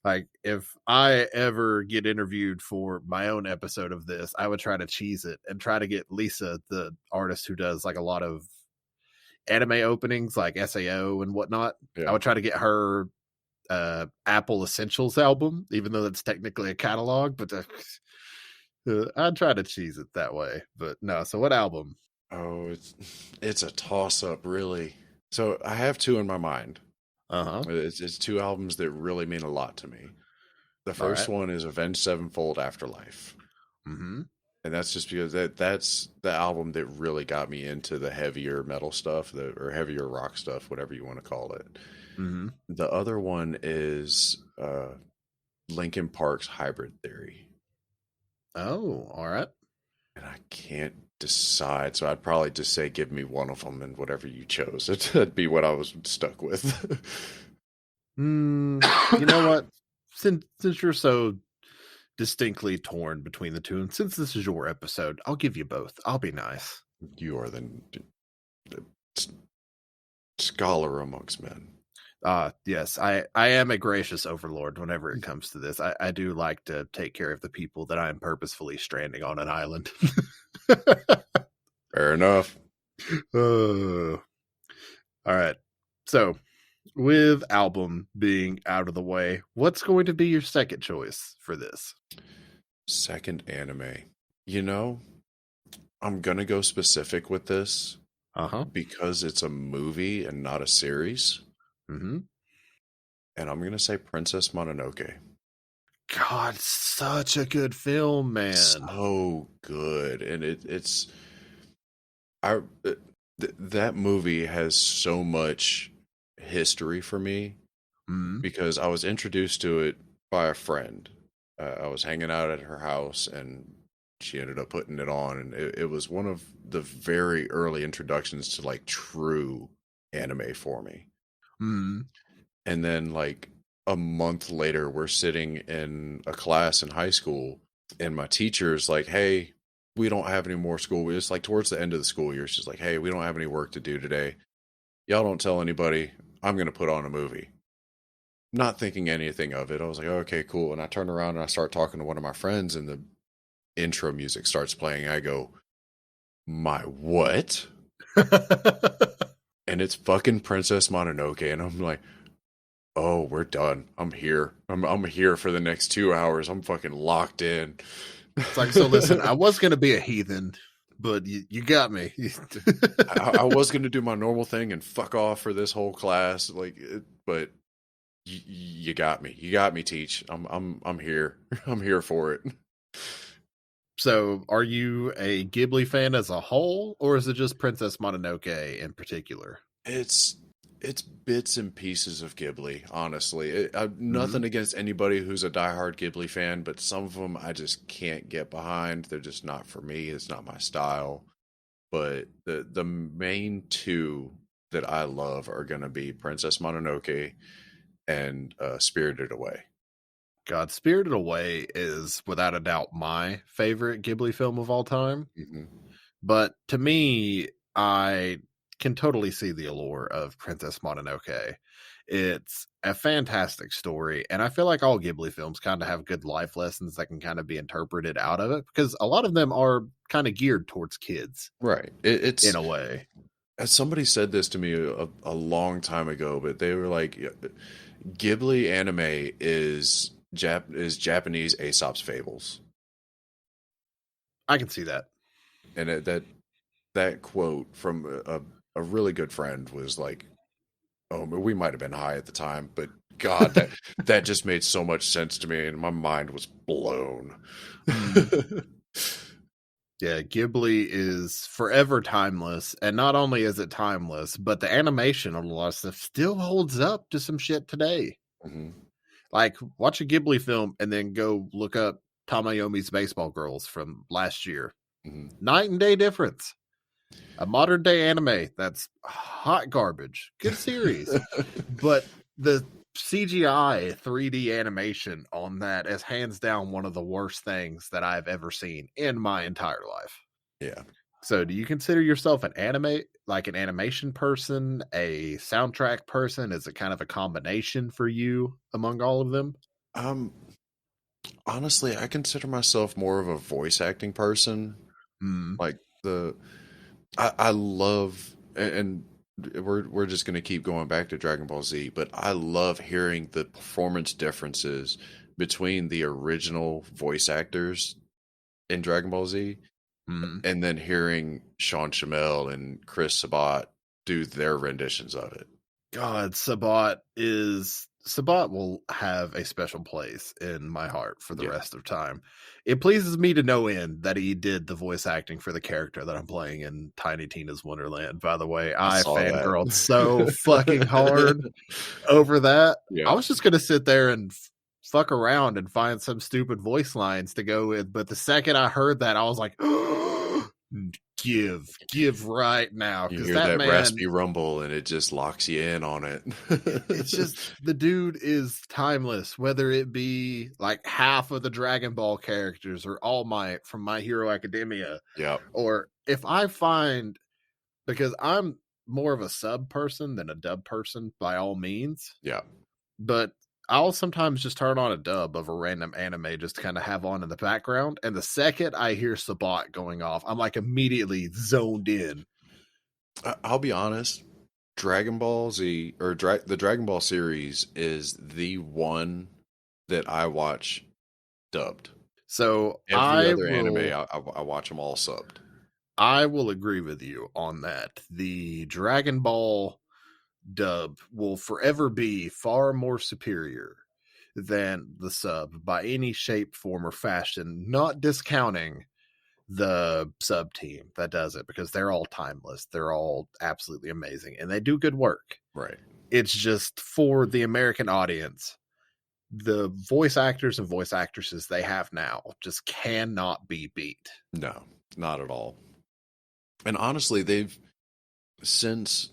like if I ever get interviewed for my own episode of this, I would try to cheese it and try to get Lisa, the artist who does like a lot of anime openings like SAO and whatnot. I Yeah. would try to get her Apple Essentials album, even though that's technically a catalog, but I'd try to cheese it that way. But no, so what album? Oh, it's a toss up, really. So I have two in my mind. Uh-huh. It's two albums that really mean a lot to me. The All first right. one is Avenged Sevenfold Afterlife. Mm-hmm. And that's just because that's the album that really got me into the heavier metal stuff, or heavier rock stuff, whatever you want to call it. Mm-hmm. The other one is Linkin Park's Hybrid Theory. Oh, all right. And I can't decide, so I'd probably just say give me one of them and whatever you chose. That'd be what I was stuck with. You know what? Since you're so distinctly torn between the two, and since this is your episode, I'll give you both. I'll be nice. You are the scholar amongst men. Yes, I am a gracious overlord whenever it comes to this. I do like to take care of the people that I am purposefully stranding on an island. Fair enough. All right. So, with album being out of the way, what's going to be your second choice for this? Second anime. You know, I'm gonna go specific with this Uh-huh. because it's a movie and not a series. Mm-hmm. And I'm gonna say Princess Mononoke. God, such a good film, man. So good, and it's I that movie has so much history for me Mm-hmm. because I was introduced to it by a friend. I was hanging out at her house, and she ended up putting it on, and it was one of the very early introductions to like true anime for me. Mm-hmm. And then like a month later, we're sitting in a class in high school, and my teacher's like, "Hey, we don't have any more school." It's like towards the end of the school year. She's like, "Hey, we don't have any work to do today. Y'all don't tell anybody. I'm gonna put on a movie." Not thinking anything of it. I was like, "Okay, cool." And I turn around and I start talking to one of my friends, and the intro music starts playing. I go, "My what?" And it's fucking Princess Mononoke, and I'm like, "Oh, we're done. I'm here. I'm here for the next 2 hours. I'm fucking locked in." It's like, so listen, I was going to be a heathen, but you got me. I was gonna do my normal thing and fuck off for this whole class, but you got me. You got me, Teach. I'm here. I'm here for it. So, are you a Ghibli fan as a whole, or is it just Princess Mononoke in particular? It's it's bits and pieces of Ghibli, honestly. Mm-hmm. Nothing against anybody who's a diehard Ghibli fan, but some of them I just can't get behind. They're just not for me. It's not my style. But the main two that I love are going to be Princess Mononoke and Spirited Away. God, Spirited Away is without a doubt my favorite Ghibli film of all time. Mm-hmm. But to me, I can totally see the allure of Princess Mononoke. It's a fantastic story, and I feel like all Ghibli films kind of have good life lessons that can kind of be interpreted out of it, because a lot of them are kind of geared towards kids Right. in It's a way. somebody said this to me a long time ago, but they were like, Ghibli anime is Japanese Aesop's fables, I can see that. and that quote from a really good friend was like, oh, we might have been high at the time, but God, that just made so much sense to me, and my mind was blown. Mm. Yeah, Ghibli is forever timeless, and not only is it timeless, but the animation on a lot of stuff still holds up to some shit today. Hmm. Like, watch a Ghibli film and then go look up Tamayomi's Baseball Girls from last year. Hmm. Night and day difference. A modern day anime that's hot garbage. Good series. But the CGI 3D animation on that is hands down one of the worst things that I've ever seen in my entire life. Yeah. So, do you consider yourself an animation person, a soundtrack person? Is it kind of a combination for you among all of them? Um, Honestly, I consider myself more of a voice acting person. Mm, Like I love, and we're just gonna keep going back to Dragon Ball Z, but I love hearing the performance differences between the original voice actors in Dragon Ball Z, mm. and then hearing Sean Shamel and Chris Sabat do their renditions of it. God, Sabat will have a special place in my heart for the Yeah, rest of time. It pleases me to no end that he did the voice acting for the character that I'm playing in Tiny Tina's Wonderland. By the way, I I saw fangirled so fucking hard that. over that. I Yeah. was just gonna sit there and fuck around and find some stupid voice lines to go with, but the second I heard that, I was like, give right now, You because hear that that man, raspy rumble and it just locks you in on it. it's just, the dude is timeless, whether it be like half of the Dragon Ball characters or All Might from My Hero Academia, Yep. or if I find, because I'm more of a sub person than a dub person by all means, Yeah. but I'll sometimes just turn on a dub of a random anime just to kind of have on in the background. And the second I hear Sabat going off, I'm like immediately zoned in. I'll be honest. Dragon Ball Z or the Dragon Ball series is the one that I watch dubbed. So Every other anime, I watch them all subbed. I will agree with you on that. The Dragon Ball dub will forever be far more superior than the sub by any shape, form, or fashion, not discounting the sub team that does it, because they're all timeless. They're all absolutely amazing and they do good work. Right. It's just for the American audience, the voice actors and voice actresses they have now just cannot be beat. No, not at all. And honestly, they've since,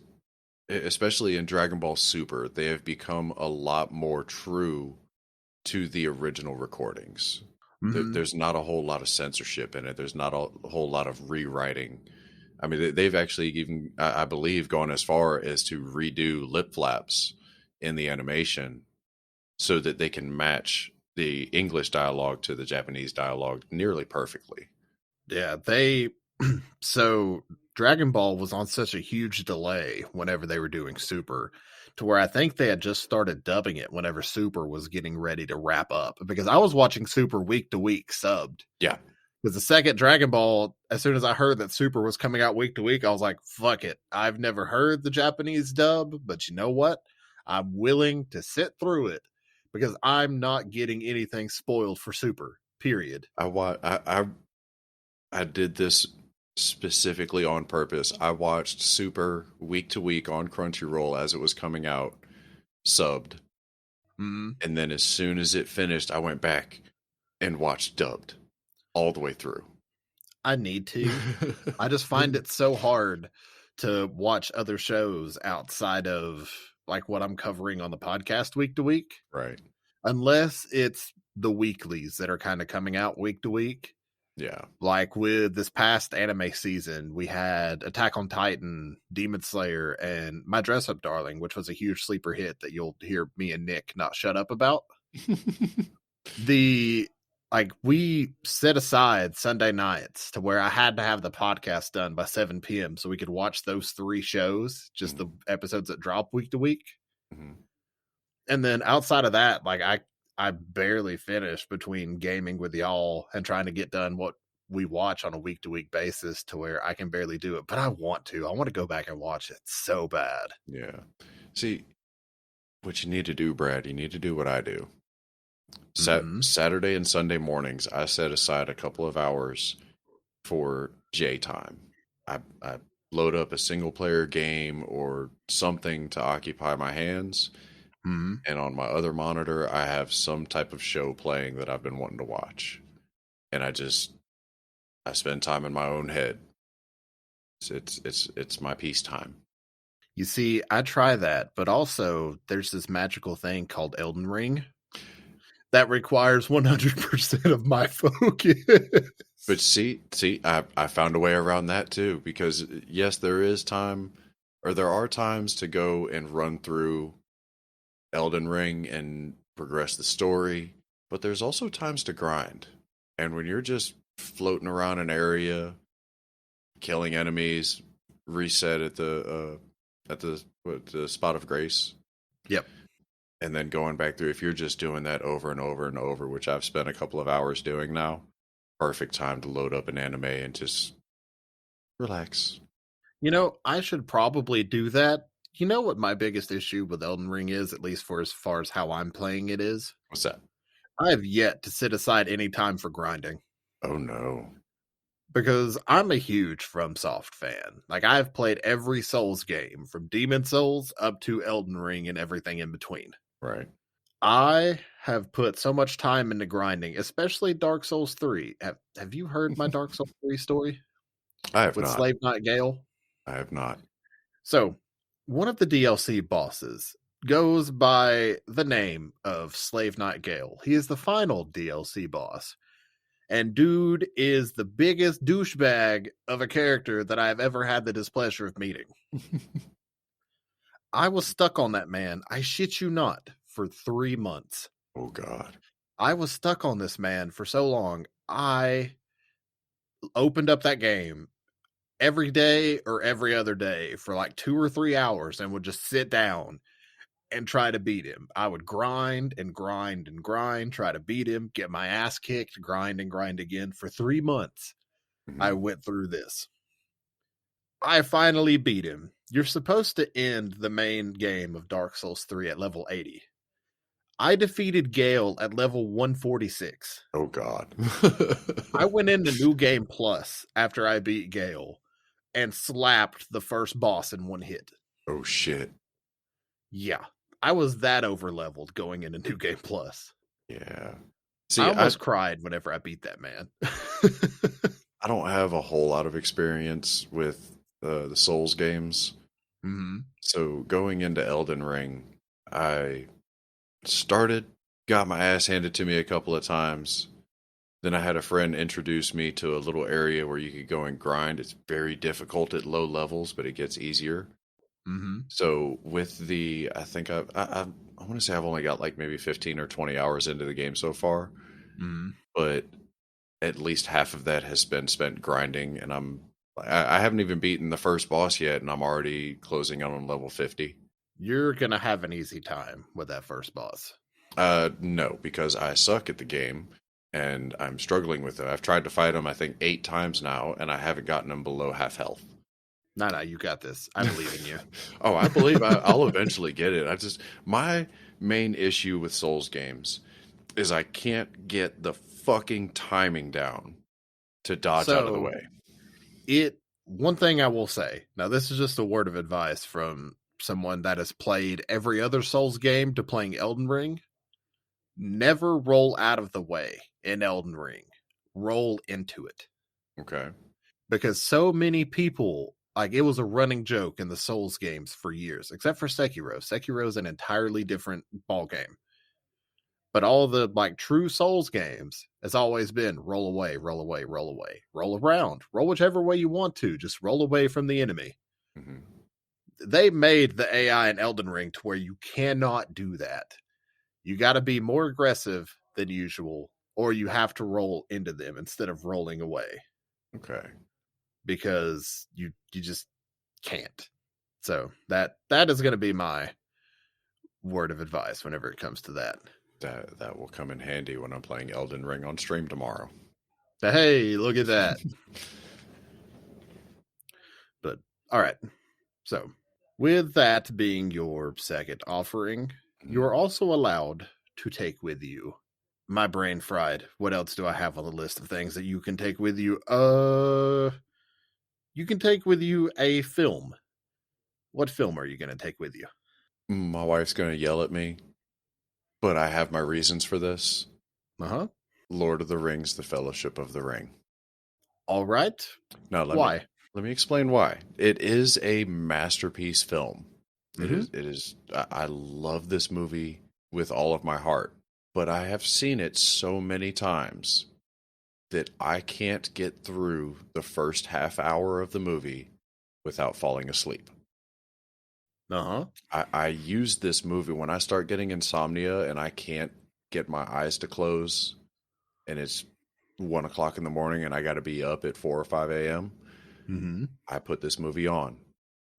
especially in Dragon Ball Super, they have become a lot more true to the original recordings. There's not a whole lot of censorship in it. There's not a whole lot of rewriting. I mean, they've actually even, I believe, gone as far as to redo lip flaps in the animation so that they can match the English dialogue to the Japanese dialogue nearly perfectly. Yeah, so Dragon Ball was on such a huge delay whenever they were doing Super, to where I think they had just started dubbing it whenever Super was getting ready to wrap up, because I was watching Super week to week subbed. Yeah. Because the second Dragon Ball, as soon as I heard that Super was coming out week to week, I was like, fuck it. I've never heard the Japanese dub, but you know what? I'm willing to sit through it because I'm not getting anything spoiled for Super, period. I did this specifically on purpose. I watched Super week to week on Crunchyroll as it was coming out, subbed. And then as soon as it finished, I went back and watched dubbed all the way through. I need to. I just find it so hard to watch other shows outside of like what I'm covering on the podcast week to week. Right. Unless it's the weeklies that are kind of coming out week to week. Yeah. Like with this past anime season, we had Attack on Titan, Demon Slayer, and My Dress Up Darling, which was a huge sleeper hit that you'll hear me and Nick not shut up about. We set aside Sunday nights to where I had to have the podcast done by 7 p.m. so we could watch those 3 shows, just the episodes that drop week to week. And then outside of that, like I barely finish between gaming with y'all and trying to get done what we watch on a week to week basis, to where I can barely do it. But I want to go back and watch it so bad. Yeah. See, what you need to do, Brad, you need to do what I do. Saturday and Sunday mornings, I set aside a couple of hours for J time. I load up a single player game or something to occupy my hands. And on my other monitor, I have some type of show playing that I've been wanting to watch. And I spend time in my own head. It's my peace time. You see, I try that, but also there's this magical thing called Elden Ring that requires 100% of my focus. But see, I found a way around that too, because yes, there are times to go and run through Elden Ring and progress the story, but there's also times to grind. And when you're just floating around an area, killing enemies, reset at the spot of grace. Yep. And then going back through, if you're just doing that over and over and over, which I've spent a couple of hours doing now, perfect time to load up an anime and just relax. You know, I should probably do that. You know what my biggest issue with Elden Ring is, at least for as far as how I'm playing it, is? What's that? I have yet to set aside any time for grinding. Oh, no. Because I'm a huge FromSoft fan. Like, I've played every Souls game, from Demon Souls up to Elden Ring and everything in between. Right. I have put so much time into grinding, especially Dark Souls 3. Have you heard my Dark Souls 3 story? I have with not. Slave Knight Gale? I have not. So, one of the DLC bosses goes by the name of Slave Knight Gale. He is the final DLC boss. And dude is the biggest douchebag of a character that I've ever had the displeasure of meeting. I was stuck on that man, I shit you not, for 3 months. Oh, God. I was stuck on this man for so long. I opened up that game every day or every other day for like 2 or 3 hours and would just sit down and try to beat him. I would grind and grind and grind, try to beat him, get my ass kicked, grind and grind again. For 3 months, I went through this. I finally beat him. You're supposed to end the main game of Dark Souls 3 at level 80. I defeated Gale at level 146. Oh, God. I went into New Game Plus after I beat Gale and slapped the first boss in one hit. Oh, shit. Yeah, I was that over-leveled going into New Game Plus. Yeah. See, I almost cried whenever I beat that man. I don't have a whole lot of experience with the Souls games. Mm-hmm. So going into Elden Ring, I got my ass handed to me a couple of times. Then I had a friend introduce me to a little area where you could go and grind. It's very difficult at low levels, but it gets easier. Mm-hmm. So with I think I want to say I've only got like maybe 15 or 20 hours into the game so far. Mm-hmm. But at least half of that has been spent grinding, and I haven't even beaten the first boss yet, and I'm already closing out on level 50. You're gonna have an easy time with that first boss. No, because I suck at the game, and I'm struggling with it. I've tried to fight him, I think, 8 times now, and I haven't gotten him below half health. No, you got this. I believe in you. Oh, I believe I'll eventually get it. My main issue with Souls games is I can't get the fucking timing down to dodge out of the way. One thing I will say, now this is just a word of advice from someone that has played every other Souls game to playing Elden Ring. Never roll out of the way in Elden Ring. Roll into it. Okay. Because so many people, like, it was a running joke in the Souls games for years, except for Sekiro. Sekiro is an entirely different ball game. But all the like true Souls games has always been roll away, roll away, roll away, roll around, roll whichever way you want to, just roll away from the enemy. Mm-hmm. They made the AI in Elden Ring to where you cannot do that. You got to be more aggressive than usual, or you have to roll into them instead of rolling away. Okay. Because you just can't. So that is going to be my word of advice whenever it comes to that. That will come in handy when I'm playing Elden Ring on stream tomorrow. Hey, look at that. But all right. So with that being your second offering, you are also allowed to take with you. My brain fried. What else do I have on the list of things that you can take with you? You can take with you a film. What film are you going to take with you? My wife's going to yell at me, but I have my reasons for this. Uh-huh. Lord of the Rings, The Fellowship of the Ring. All right. Now, why? Let me explain why. It is a masterpiece film. Mm-hmm. It is. I love this movie with all of my heart, but I have seen it so many times that I can't get through the first half hour of the movie without falling asleep. Uh-huh. I use this movie when I start getting insomnia and I can't get my eyes to close, and it's 1 o'clock in the morning and I got to be up at 4 or 5 a.m. Mm-hmm. I put this movie on,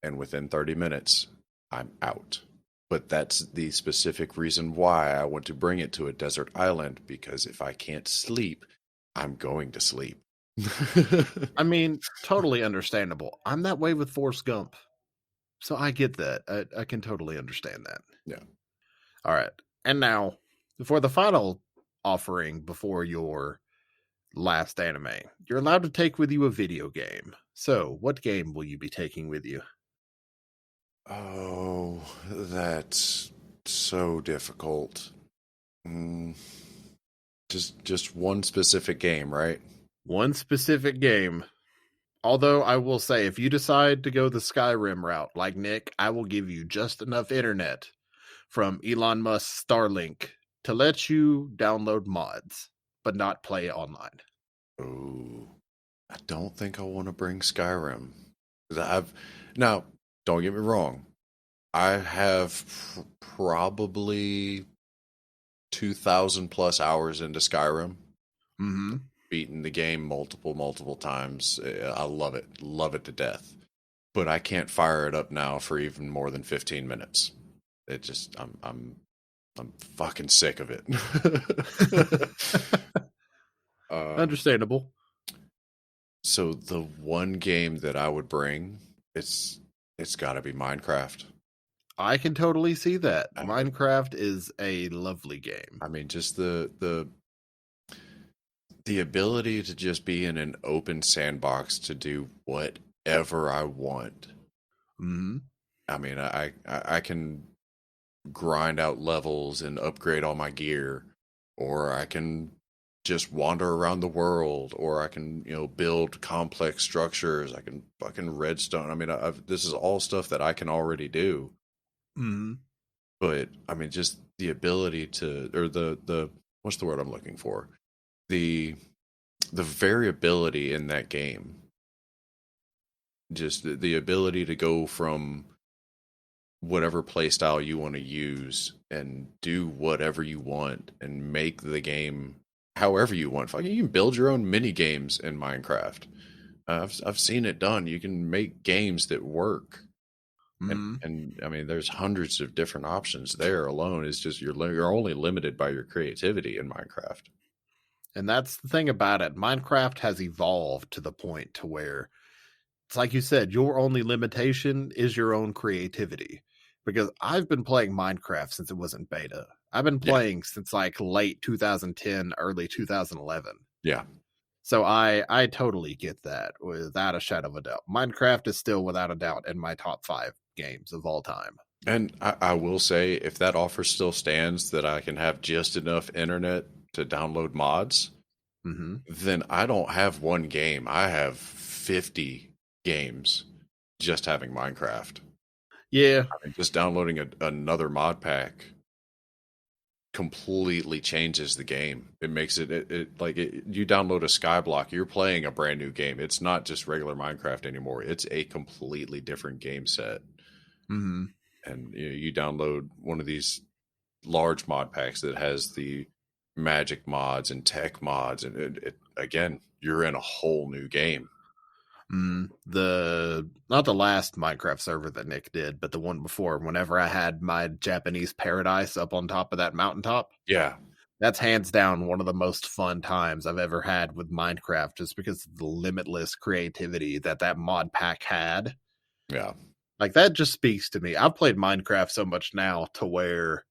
and within 30 minutes, I'm out. But that's the specific reason why I want to bring it to a desert island, because if I can't sleep, I'm going to sleep. I mean, totally understandable. I'm that way with Forrest Gump. So I get that. I can totally understand that. Yeah. All right. And now, for the final offering before your last anime, you're allowed to take with you a video game. So, what game will you be taking with you? Oh, that's so difficult. Just one specific game, right? One specific game. Although I will say, if you decide to go the Skyrim route, like Nick, I will give you just enough internet from Elon Musk's Starlink to let you download mods, but not play online. Oh, I don't think I want to bring Skyrim. Now, don't get me wrong. I have probably 2,000 plus hours into Skyrim. Mm-hmm. Beaten the game multiple times. I love it to death. But I can't fire it up now for even more than 15 minutes. It just I'm fucking sick of it. Understandable. So the one game that I would bring, it's It's got to be Minecraft. I can totally see that. I mean, Minecraft is a lovely game. just the ability to just be in an open sandbox to do whatever I want. Hmm. I mean, I can grind out levels and upgrade all my gear, or I can just wander around the world, or I can, build complex structures. I can fucking redstone. I mean, this is all stuff that I can already do. Hmm. But I mean, just the ability to, or the what's the word I'm looking for? The variability in that game. Just the ability to go from whatever play style you want to use and do whatever you want and make the game however you want. Fucking, you can build your own mini games in Minecraft. I've seen it done. You can make games that work. Hmm. And I mean, there's hundreds of different options there alone. It's just you're only limited by your creativity in Minecraft. And that's the thing about it. Minecraft has evolved to the point to where it's like you said, your only limitation is your own creativity. Because I've been playing Minecraft since it was in beta. I've been Yeah, playing since like late 2010, early 2011. yeah. So I totally get that without a shadow of a doubt. Minecraft is still without a doubt in my top 5 games of all time. And I will say, if that offer still stands, that I can have just enough internet to download mods, Hmm. then I don't have one game. I have 50 games just having Minecraft. Yeah. I mean, just downloading another mod pack completely changes the game. It makes you download a Skyblock, you're playing a brand new game. It's not just regular Minecraft anymore. It's a completely different game set. Hmm. And you download one of these large mod packs that has the magic mods and tech mods, and again, you're in a whole new game. The not the last Minecraft server that Nick did, but the one before, whenever I had my Japanese paradise up on top of that mountaintop, Yeah, that's hands down one of the most fun times I've ever had with Minecraft, just because of the limitless creativity that mod pack had. yeah. Like, that just speaks to me. I've played Minecraft so much now to where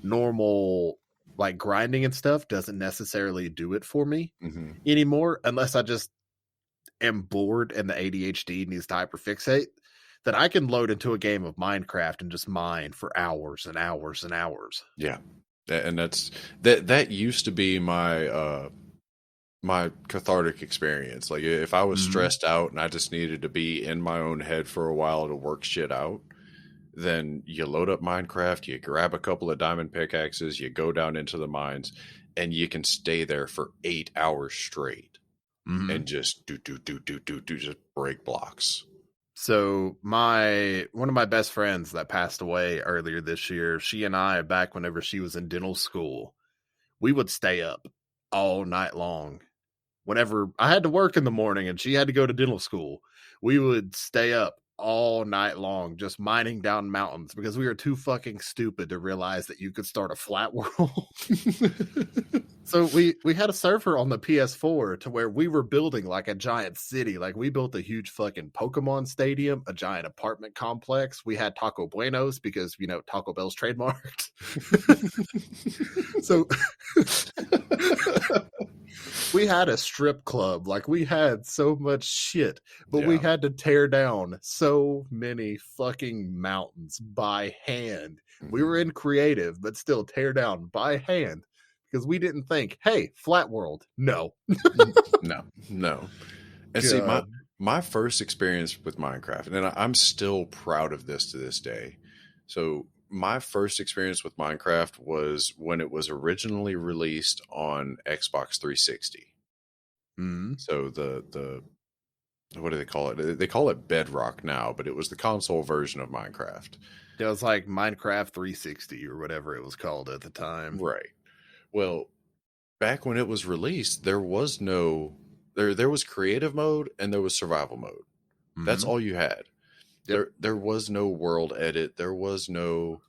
normal, like, grinding and stuff doesn't necessarily do it for me Hmm. anymore, unless I just am bored and the ADHD needs to hyperfixate. That I can load into a game of Minecraft and just mine for hours and hours and hours. Yeah, and that used to be my cathartic experience. Like, if I was Mm-hmm. stressed out and I just needed to be in my own head for a while to work shit out, then you load up Minecraft, you grab a couple of diamond pickaxes, you go down into the mines, and you can stay there for 8 hours straight Mm-hmm. and just do, just break blocks. So one of my best friends that passed away earlier this year, she and I, back whenever she was in dental school, we would stay up all night long. Whenever I had to work in the morning and she had to go to dental school, we would stay up all night long just mining down mountains because we were too fucking stupid to realize that you could start a flat world. So we had a server on the PS4 to where we were building like a giant city. Like, we built a huge fucking Pokemon stadium, a giant apartment complex. We had Taco Buenos because, Taco Bell's trademarked. So we had a strip club. Like, we had so much shit, but we Yeah. had to tear down so many fucking mountains by hand. We were in creative, but still tear down by hand because we didn't think, hey, flat world. No. No, no. And see, my God. my first experience with Minecraft, and I'm still proud of this to this day. So my first experience with Minecraft was when it was originally released on Xbox 360. Mm-hmm. So the what do they call it? They call it Bedrock now, but it was the console version of Minecraft. It was like Minecraft 360 or whatever it was called at the time. Right. Well, back when it was released, there was no there was creative mode and there was survival mode. That's Mm-hmm. all you had. Yep. There was no world edit. There was no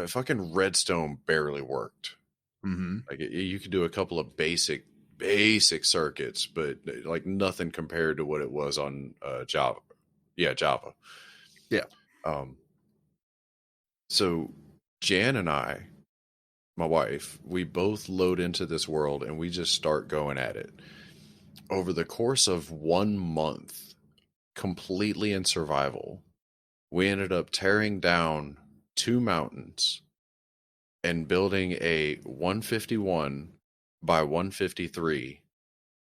fucking redstone barely worked. Mm-hmm. Like, you could do a couple of basic circuits, but like nothing compared to what it was on Java. Yeah, Java. Yeah. Um, so Jan and I, my wife, we both load into this world and we just start going at it. Over the course of 1 month, completely in survival, we ended up tearing down 2 mountains and building a 151 by 153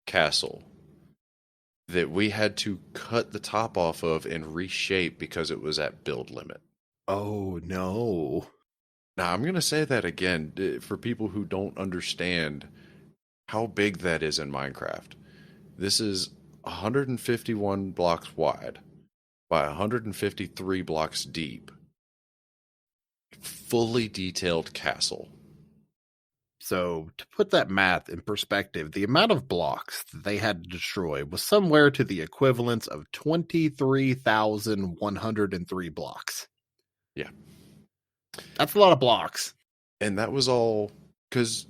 castle that we had to cut the top off of and reshape because it was at build limit. Oh, no. Now, I'm going to say that again for people who don't understand how big that is in Minecraft. This is 151 blocks wide by 153 blocks deep. Fully detailed castle. So, to put that math in perspective, the amount of blocks that they had to destroy was somewhere to the equivalence of 23,103 blocks. Yeah. That's a lot of blocks. And that was all because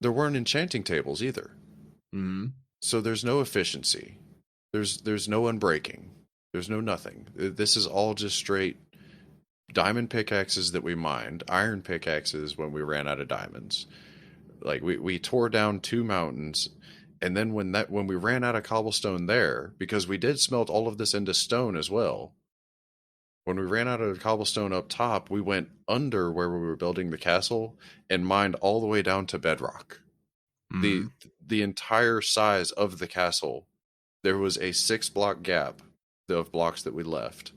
there weren't enchanting tables either. Mm-hmm. So there's no efficiency. There's no unbreaking. There's no nothing. This is all just straight diamond pickaxes that we mined, iron pickaxes when we ran out of diamonds. Like we tore down 2 mountains, and then when we ran out of cobblestone there, because we did smelt all of this into stone as well. When we ran out of cobblestone up top, we went under where we were building the castle and mined all the way down to bedrock. Mm-hmm. The entire size of the castle, there was a 6-block gap of blocks that we left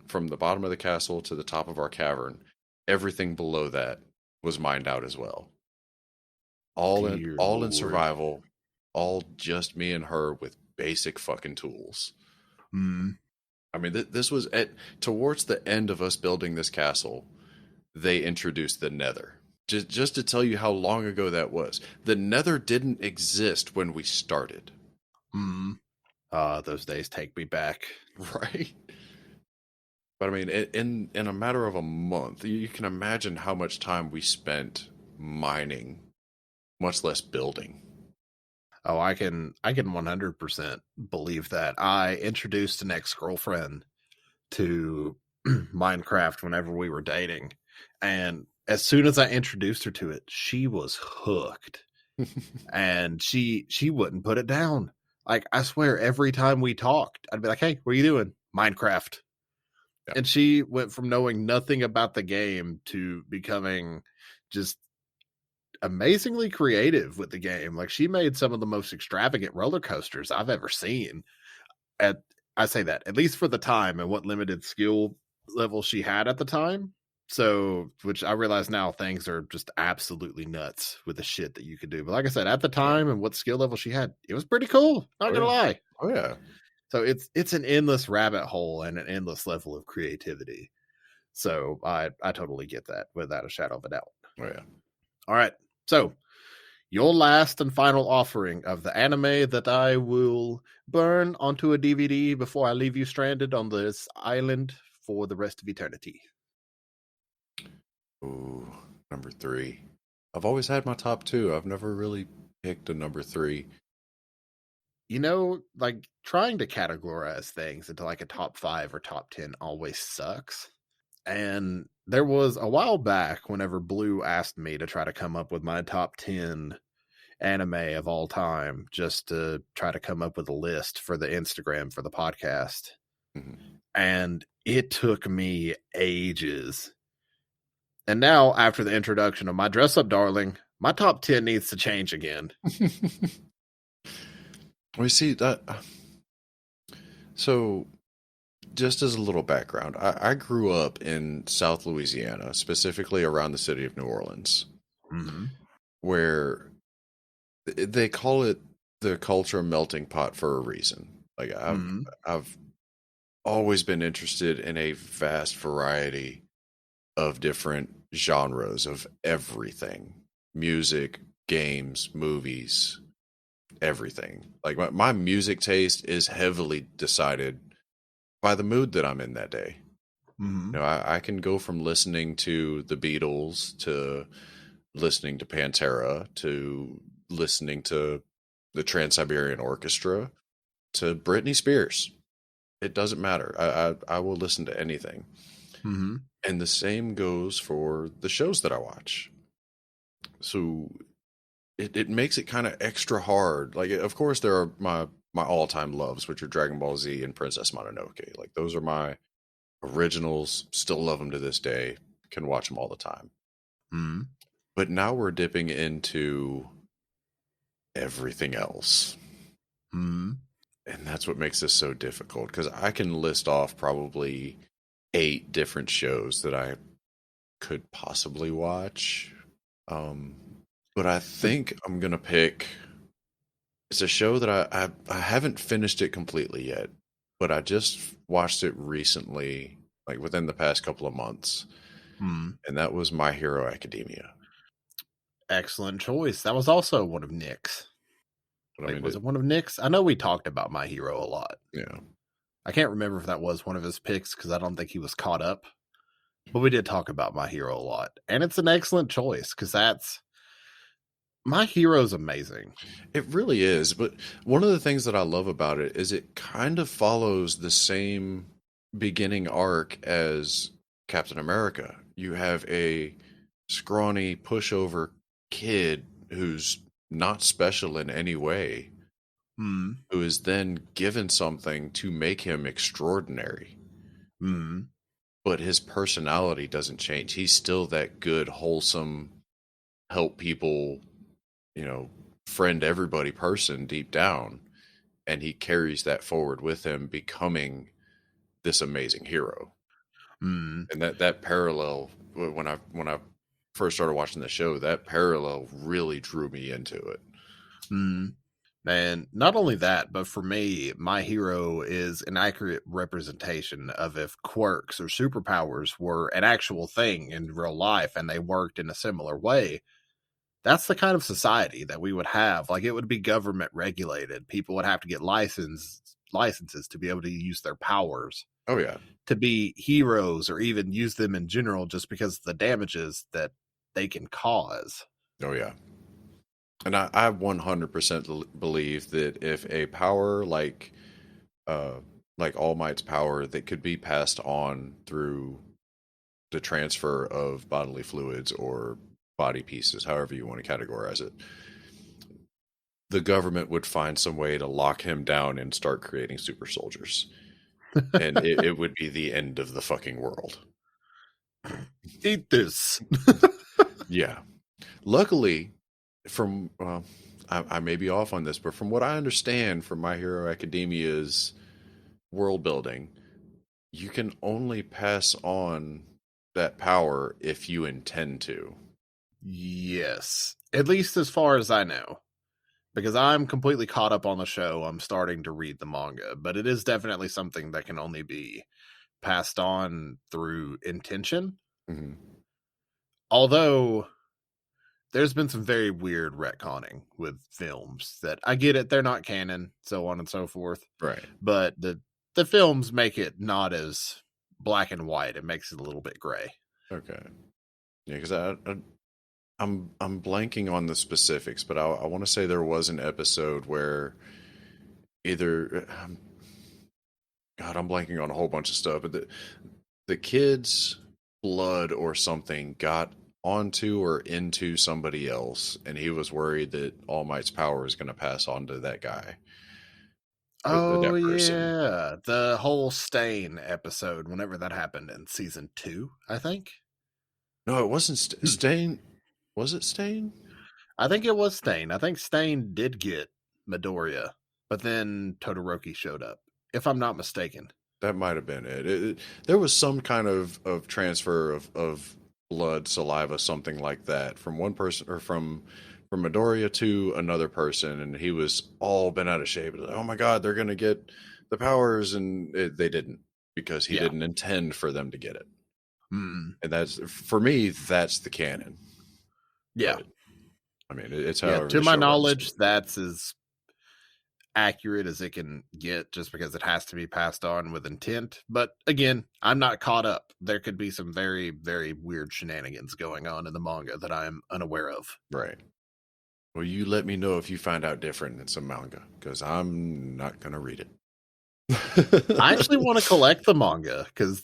from the bottom of the castle to the top of our cavern. Everything below that was mined out as well. All in survival, all just me and her with basic fucking tools. Mm-hmm. I mean, this was towards the end of us building this castle, they introduced the Nether. Just to tell you how long ago that was. The Nether didn't exist when we started. Mm-hmm. Those days take me back. Right? But I mean, in a matter of a month, you can imagine how much time we spent mining, much less building. Oh, I can 100% believe that. I introduced an ex-girlfriend to Minecraft whenever we were dating, and as soon as I introduced her to it, she was hooked. And she wouldn't put it down. Like, I swear, every time we talked, I'd be like, "Hey, what are you doing?" Minecraft. Yeah. And she went from knowing nothing about the game to becoming just amazingly creative with the game. Like, she made some of the most extravagant roller coasters I've ever seen. I say that, at least for the time and what limited skill level she had at the time. So, which I realize now, things are just absolutely nuts with the shit that you could do. But like I said, at the time and what skill level she had, it was pretty cool. Not gonna lie. Oh yeah. So it's an endless rabbit hole and an endless level of creativity. So I totally get that without a shadow of a doubt. Oh yeah. All right. So your last and final offering of the anime that I will burn onto a DVD before I leave you stranded on this island for the rest of eternity. Ooh, number 3. I've always had my top 2. I've never really picked a number 3. You know, like, trying to categorize things into like a top 5 or top 10 always sucks. And there was a while back whenever Blue asked me to try to come up with my top 10 anime of all time, just to try to come up with a list for the Instagram for the podcast. Mm-hmm. And it took me ages. And now, after the introduction of my Dress Up Darling, my top 10 needs to change again. We see that. So, just as a little background, I grew up in South Louisiana, specifically around the city of New Orleans, mm-hmm. where they call it the culture melting pot for a reason. Like I've always been interested in a vast variety of different genres of everything: music, games, movies, everything. Like my music taste is heavily decided by the mood that I'm in that day. Mm-hmm. You know, I can go from listening to the Beatles to listening to Pantera to listening to the Trans-Siberian Orchestra to Britney Spears. it doesn't matter. I will listen to anything. Mm-hmm. And the same goes for the shows that I watch. So it makes it kind of extra hard. Like, of course, there are my all-time loves, which are Dragon Ball Z and Princess Mononoke. Like, those are my originals. Still love them to this day. Can watch them all the time. Mm-hmm. But now we're dipping into everything else. Mm-hmm. And that's what makes this so difficult, because I can list off probably 8 different shows that I could possibly watch. But I think I'm going to pick. It's a show that I haven't finished it completely yet, but I just watched it recently, like within the past couple of months. Mm-hmm. And that was My Hero Academia. Excellent choice. That was also one of Nick's. But I Wait, mean, was it one of Nick's? I know we talked about My Hero a lot. yeah. I can't remember if that was one of his picks because I don't think he was caught up. But we did talk about My Hero a lot. And it's an excellent choice because My Hero's amazing. It really is. But one of the things that I love about it is it kind of follows the same beginning arc as Captain America. You have a scrawny pushover kid who's not special in any way, Mm. who is then given something to make him extraordinary. Mm. But his personality doesn't change. He's still that good, wholesome, help people, friend everybody person deep down. And he carries that forward with him, becoming this amazing hero. Mm. And that parallel, when I first started watching the show, that parallel really drew me into it. Mm. And not only that, but for me, My Hero is an accurate representation of if quirks or superpowers were an actual thing in real life and they worked in a similar way. That's the kind of society that we would have. Like, it would be government regulated. People would have to get licenses to be able to use their powers, Oh yeah. to be heroes, or even use them in general just because of the damages that they can cause. Oh yeah. And I 100% believe that if a power like All Might's power that could be passed on through the transfer of bodily fluids or body pieces, however you want to categorize it, the government would find some way to lock him down and start creating super soldiers. And it would be the end of the fucking world. Eat this. Yeah. Luckily, from I may be off on this, but from what I understand from My Hero Academia's world building, you can only pass on that power if you intend to. Yes. At least as far as I know. Because I'm completely caught up on the show. I'm starting to read the manga, but it is definitely something that can only be passed on through intention. Mm-hmm. Although there's been some very weird retconning with films that I get it, they're not canon, so on and so forth. Right. But the films make it not as black and white. It makes it a little bit gray. Okay. Yeah, because I'm blanking on the specifics, but I want to say there was an episode where either God, I'm blanking on a whole bunch of stuff, but the kid's blood or something got onto or into somebody else, and he was worried that All Might's power is going to pass on to that guy. Oh, That person. yeah. The whole Stain episode, whenever that happened in season 2, I think. No, it wasn't Stain. Was it Stain? I think it was Stain. I think Stain did get Midoriya, but then Todoroki showed up, if I'm not mistaken. That might have been it. There was some kind of transfer of blood, saliva, something like that, from one person or from Midoriya to another person, and he was all bent out of shape. Like, oh my God, they're gonna get the powers, and they didn't, because he didn't intend for them to get it. Mm. And that's, for me, that's the canon. Yeah. But, I mean, it's however. To my knowledge, that's as accurate as it can get, just because it has to be passed on with intent. But again, I'm not caught up. There could be some very, very weird shenanigans going on in the manga that I'm unaware of. Right. Well, you let me know if you find out different in some manga, because I'm not going to read it. I actually want to collect the manga because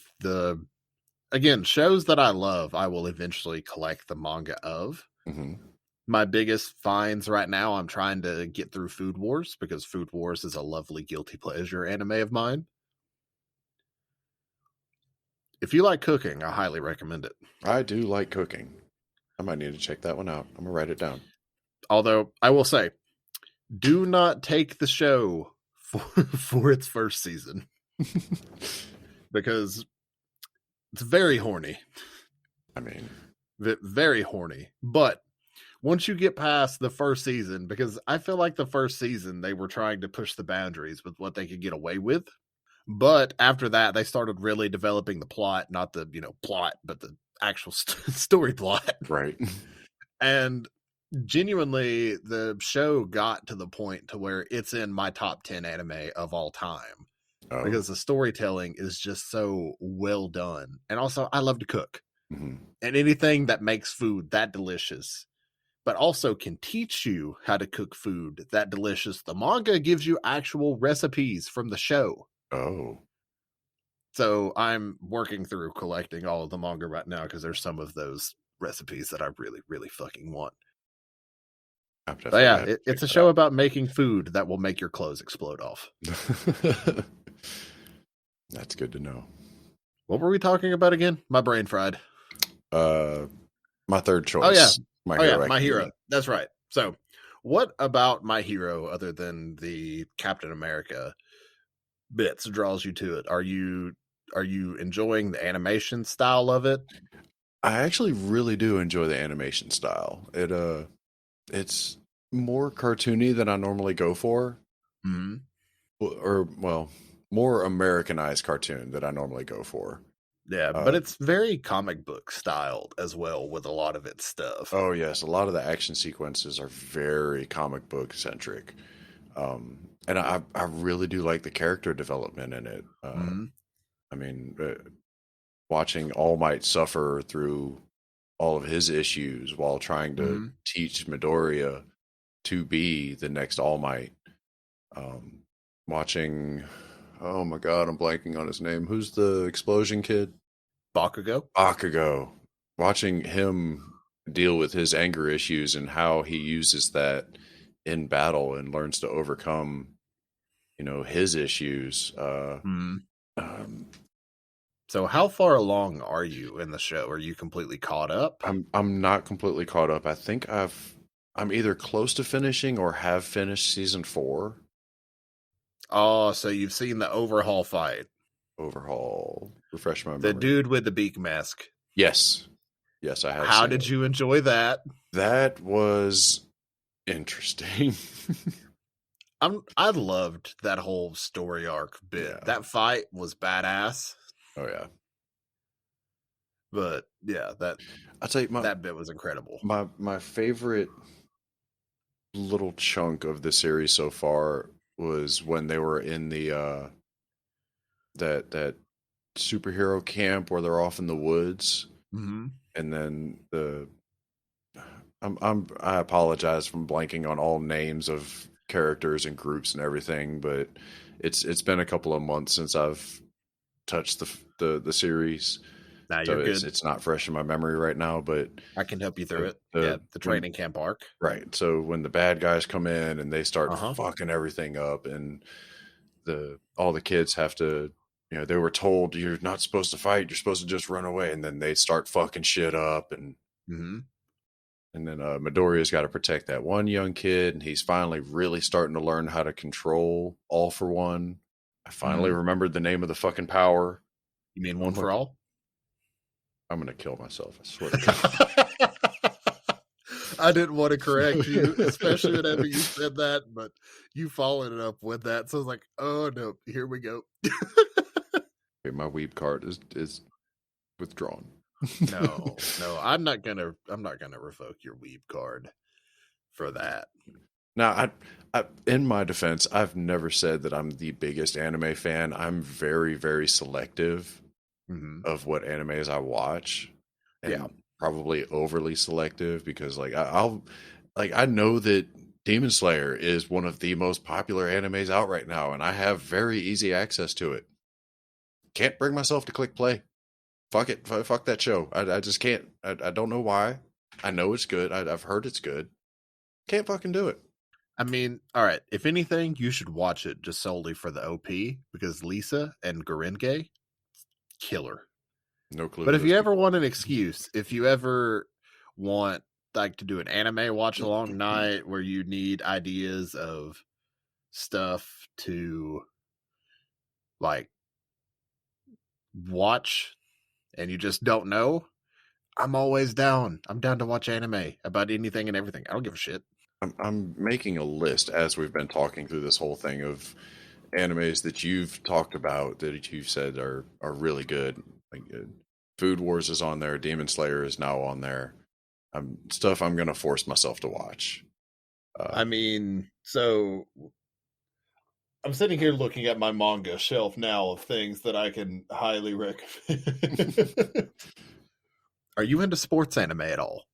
again, shows that I love, I will eventually collect the manga of. Mm-hmm. My biggest finds right now, I'm trying to get through Food Wars because Food Wars is a lovely guilty pleasure anime of mine. If you like cooking, I highly recommend it. I do like cooking. I might need to check that one out. I'm gonna write it down. Although I will say, do not take the show for its first season because it's very horny. I mean, Very horny. But once you get past the first season, because I feel like the first season they were trying to push the boundaries with what they could get away with. But after that, they started really developing the plot, not the plot, but the actual story plot. right. And genuinely, the show got to the point to where it's in my top 10 anime of all time because the storytelling is just so well done. And also, I love to cook. Mm-hmm. And anything that makes food that delicious, but also can teach you how to cook food that delicious. The manga gives you actual recipes from the show. Oh. So I'm working through collecting all of the manga right now because there's some of those recipes that I really, really fucking want. But yeah, it's a show about making food that will make your clothes explode off. That's good to know. What were we talking about again? My brain fried. My third choice. Oh yeah, My Hero. That's right. So, what about My Hero, other than the Captain America bits, draws you to it? Are you enjoying the animation style of it? I actually really do enjoy the animation style. It's more cartoony than I normally go for. Mm-hmm. Or, well, more Americanized cartoon that I normally go for. Yeah, but it's very comic book styled as well with a lot of its stuff. Oh, yes. A lot of the action sequences are very comic book centric. And I really do like the character development in it. Mm-hmm. I mean, watching All Might suffer through all of his issues while trying to teach Midoriya to be the next All Might. Watching, oh my god, I'm blanking on his name. Who's the explosion kid? Bakugo. Watching him deal with his anger issues and how he uses that in battle and learns to overcome, his issues. So how far along are you in the show? Are you completely caught up? I'm not completely caught up. I think I'm either close to finishing or have finished season 4. Oh, so you've seen the overhaul fight. Refresh my memory. The dude with the beak mask. Yes, I have. How did you enjoy that? That was interesting. I loved that whole story arc bit. Yeah. That fight was badass. Oh yeah. But yeah, I'll tell you, that bit was incredible. My favorite little chunk of the series so far was when they were in the that superhero camp where they're off in the woods, and then I apologize for blanking on all names of characters and groups and everything, but it's been a couple of months since I've touched the series. Nah, you're good. It's not fresh in my memory right now, but I can help you through it. The training camp arc. Right. So when the bad guys come in and they start fucking everything up, and all the kids have to, they were told you're not supposed to fight, you're supposed to just run away, and then they start fucking shit up, and and then Midoriya's got to protect that one young kid, and he's finally really starting to learn how to control All for One. I finally remembered the name of the fucking power. You mean One for All? I'm going to kill myself, I swear to God. I didn't want to correct you, especially whenever you said that, but you followed it up with that. So I was like, oh no, here we go. Okay, my weeb card is withdrawn. No, I'm not gonna revoke your weeb card for that. Now, I in my defense, I've never said that I'm the biggest anime fan. I'm very, very selective of what animes I watch. And probably overly selective because I know that Demon Slayer is one of the most popular animes out right now, and I have very easy access to it. Can't bring myself to click play. Fuck it. Fuck that show. I just can't. I don't know why. I know it's good. I've heard it's good. Can't fucking do it. I mean, all right. If anything, you should watch it just solely for the OP because Lisa and Garenge, killer. No clue. But Who if those you ever people want an excuse, if you ever want like to do an anime watch along night where you need ideas of stuff to like watch and you just don't know, I'm always down. I'm down to watch anime about anything and everything. I don't give a shit. I'm making a list as we've been talking through this whole thing of animes that you've talked about that you've said are really good. Like Food Wars is on there. Demon Slayer is now on there. Stuff I'm gonna force myself to watch. I mean, so I'm sitting here looking at my manga shelf now of things that I can highly recommend. Are you into sports anime at all?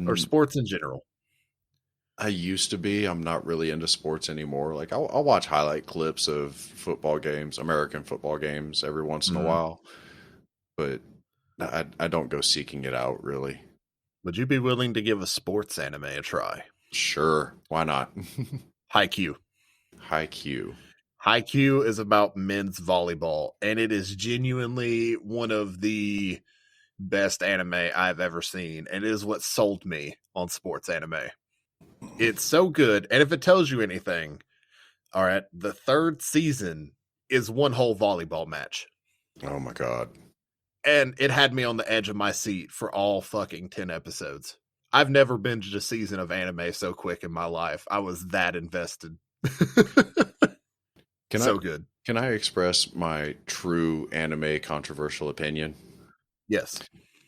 Or sports in general? I used to be. I'm not really into sports anymore. Like I'll watch highlight clips of football games, American football games every once in a while, but I don't go seeking it out really. Would you be willing to give a sports anime a try? Sure, why not? Haikyuu. Haikyuu. Haikyuu is about men's volleyball, and it is genuinely one of the best anime I've ever seen, and it is what sold me on sports anime. It's so good, and if it tells you anything, all right, the third season is one whole volleyball match. Oh my god. And it had me on the edge of my seat for all fucking 10 episodes. I've never binged a season of anime so quick in my life. I was that invested. Good. Can I express my true anime controversial opinion? Yes.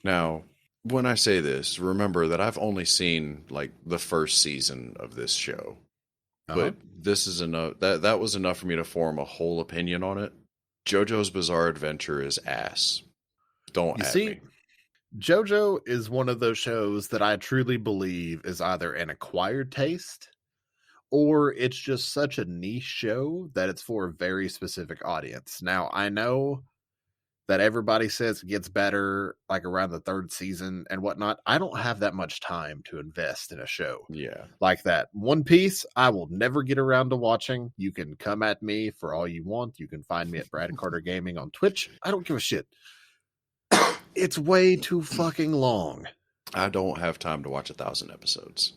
Now, when I say this, remember that I've only seen like the first season of this show. But this is enough. That was enough for me to form a whole opinion on it. JoJo's Bizarre Adventure is ass. Don't at me. JoJo is one of those shows that I truly believe is either an acquired taste or it's just such a niche show that it's for a very specific audience. Now, I know that everybody says it gets better like around the third season and whatnot. I don't have that much time to invest in a show like that. One Piece, I will never get around to watching. You can come at me for all you want. You can find me at Brad Carter Gaming on Twitch. I don't give a shit. It's way too fucking long. I don't have time to watch 1,000 episodes.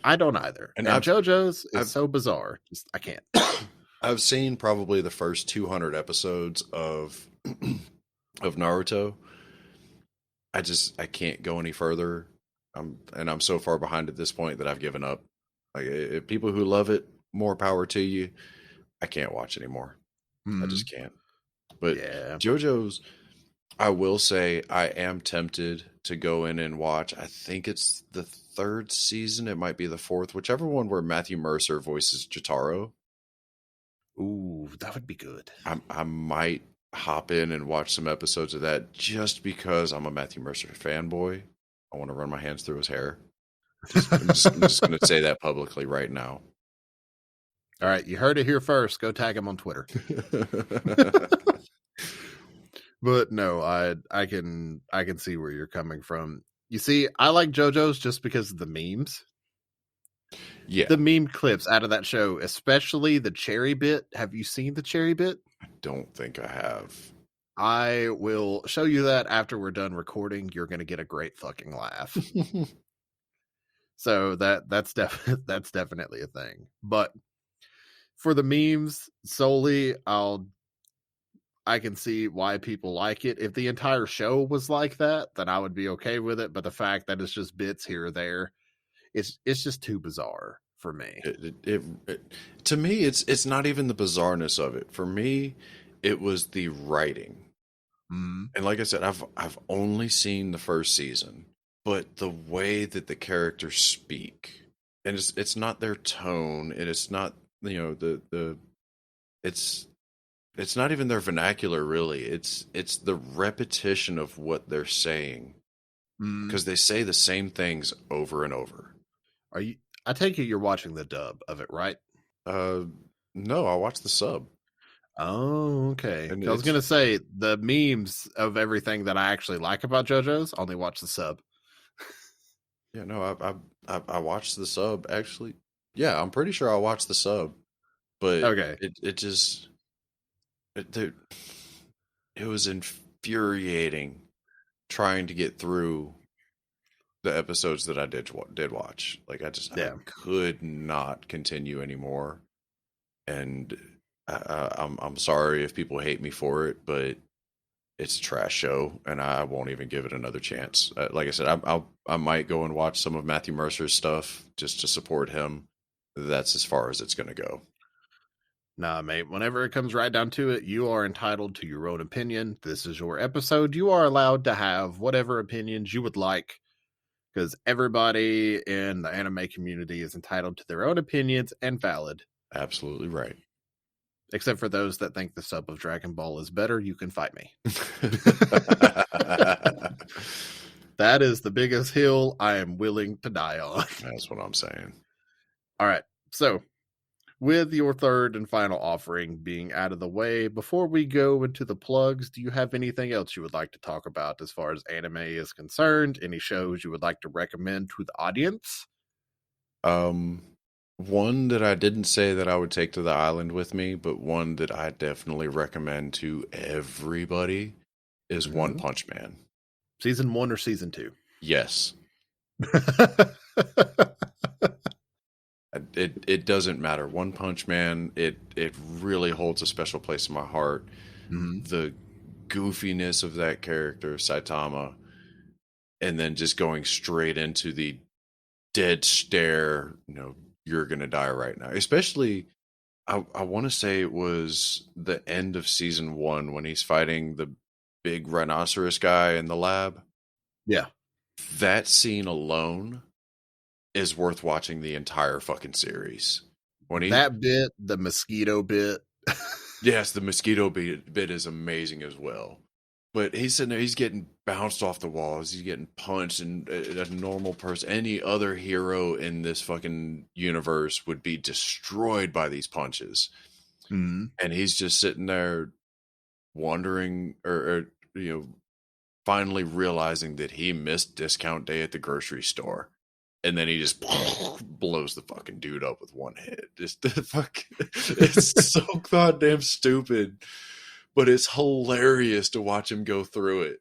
I don't either. And JoJo's is so bizarre. Just I can't. I've seen probably the first 200 episodes of Naruto. I can't go any further. I'm so far behind at this point that I've given up. Like if people who love it, more power to you. I can't watch anymore. I just can't. But JoJo's, I will say I am tempted to go in and watch. I think it's the third season. It might be the fourth, whichever one where Matthew Mercer voices Jotaro. Ooh, that would be good. I might hop in and watch some episodes of that just because I'm a Matthew Mercer fanboy. I want to run my hands through his hair. I'm just going to say that publicly right now. All right, you heard it here first. Go tag him on Twitter. But no, I can see where you're coming from. You see, I like JoJo's just because of the memes. Yeah. The meme clips out of that show, especially the cherry bit. Have you seen the cherry bit? I don't think I have. I will show you that after we're done recording. You're going to get a great fucking laugh. So that's definitely a thing. But for the memes solely, I can see why people like it. If the entire show was like that, then I would be okay with it. But the fact that it's just bits here or there, it's just too bizarre for me. To me, it's not even the bizarreness of it. For me, it was the writing. And like I said, I've only seen the first season, but the way that the characters speak, and it's not their tone, and it's not it's not even their vernacular really. It's the repetition of what they're saying because they say the same things over and over. I take it you're watching the dub of it, right? Uh, no, I watched the sub, Oh, okay. and I was it's gonna say the memes of everything that I actually like about JoJo's only watch the sub. yeah, no, I watched the sub actually. Yeah, I'm pretty sure I watched the sub, but Okay. it just dude, it was infuriating trying to get through the episodes that I did watch. Like I Yeah. could not continue anymore, and I'm sorry if people hate me for it, but it's a trash show, and I won't even give it another chance. Like I said, I might go and watch some of Matthew Mercer's stuff just to support him. That's as far as it's going to go. Nah, mate. Whenever it comes right down to it, you are entitled to your own opinion. This is your episode. You are allowed to have whatever opinions you would like, because everybody in the anime community is entitled to their own opinions and valid. Absolutely right. Except for those that think the sub of Dragon Ball is better, you can fight me. That is the biggest hill I am willing to die on. That's what I'm saying. All right. So, with your third and final offering being out of the way, before we go into the plugs, do you have anything else you would like to talk about as far as anime is concerned? Any shows you would like to recommend to the audience? One that I didn't say that I would take to the island with me, but one that I definitely recommend to everybody is One Punch Man. Season 1 or season 2? Yes. It doesn't matter. One Punch Man, it really holds a special place in my heart. Mm-hmm. The goofiness of that character, Saitama, and then just going straight into the dead stare, you're gonna die right now. Especially, I want to say it was the end of season 1 when he's fighting the big rhinoceros guy in the lab. Yeah. That scene alone is worth watching the entire fucking series. That bit, the mosquito bit. Yes, the mosquito bit is amazing as well. But he's sitting there, he's getting bounced off the walls, he's getting punched, and a normal person, any other hero in this fucking universe would be destroyed by these punches. Mm-hmm. And he's just sitting there wondering, or finally realizing that he missed discount day at the grocery store. And then he just blows the fucking dude up with one hit. Just it's so goddamn stupid, but it's hilarious to watch him go through it.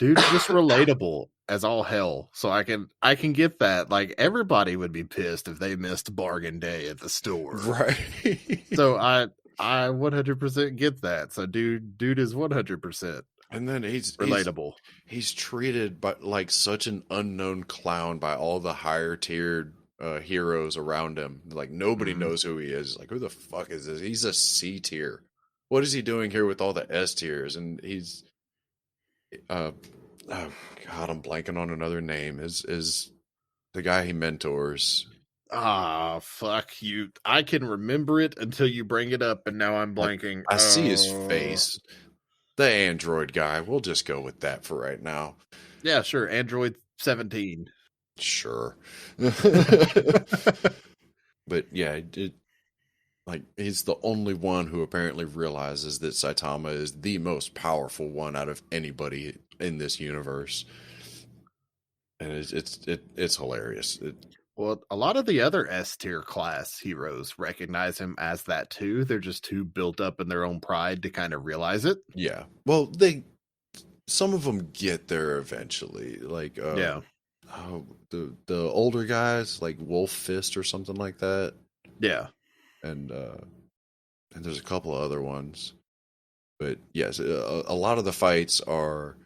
Dude, just relatable as all hell. So I can get that. Like, everybody would be pissed if they missed bargain day at the store. Right. So I 100% get that. So dude is 100%. And then he's relatable. He's treated by like such an unknown clown by all the higher tiered heroes around him. Like nobody knows who he is. Like, who the fuck is this? He's a C tier. What is he doing here with all the S tiers? And he's oh God, I'm blanking on another name. Is the guy he mentors. Ah, fuck you. I can remember it until you bring it up, and now I'm blanking. I see his face. The android guy. We'll just go with that for right now. Yeah, sure. Android 17. Sure. But yeah, like he's the only one who apparently realizes that Saitama is the most powerful one out of anybody in this universe. And it's hilarious. Well, a lot of the other S tier class heroes recognize him as that too. They're just too built up in their own pride to kind of realize it. Yeah. Well, some of them get there eventually. Like the older guys, like Wolf Fist or something like that. Yeah. And there's a couple of other ones. But yes, a lot of the fights are,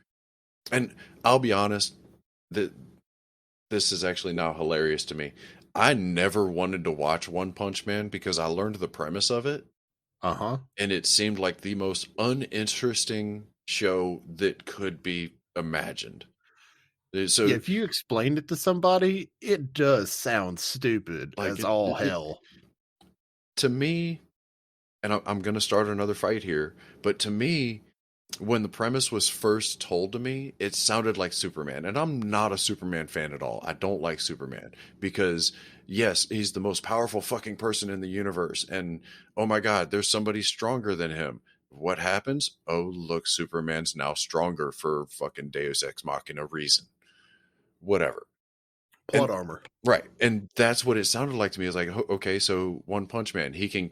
and I'll be honest, that this is actually now hilarious to me. I never wanted to watch One Punch Man because I learned the premise of it. Uh-huh. And it seemed like the most uninteresting show that could be imagined. So yeah, if you explained it to somebody, it does sound stupid as all hell. To me, and I'm going to start another fight here, but to me, when the premise was first told to me, it sounded like Superman. And I'm not a Superman fan at all. I don't like Superman because, yes, he's the most powerful fucking person in the universe. And oh my God, there's somebody stronger than him. What happens? Oh, look, Superman's now stronger for fucking Deus Ex Machina reason. Whatever. Plot And armor. right. And that's what it sounded like to me. It's like, okay, so One Punch Man, he can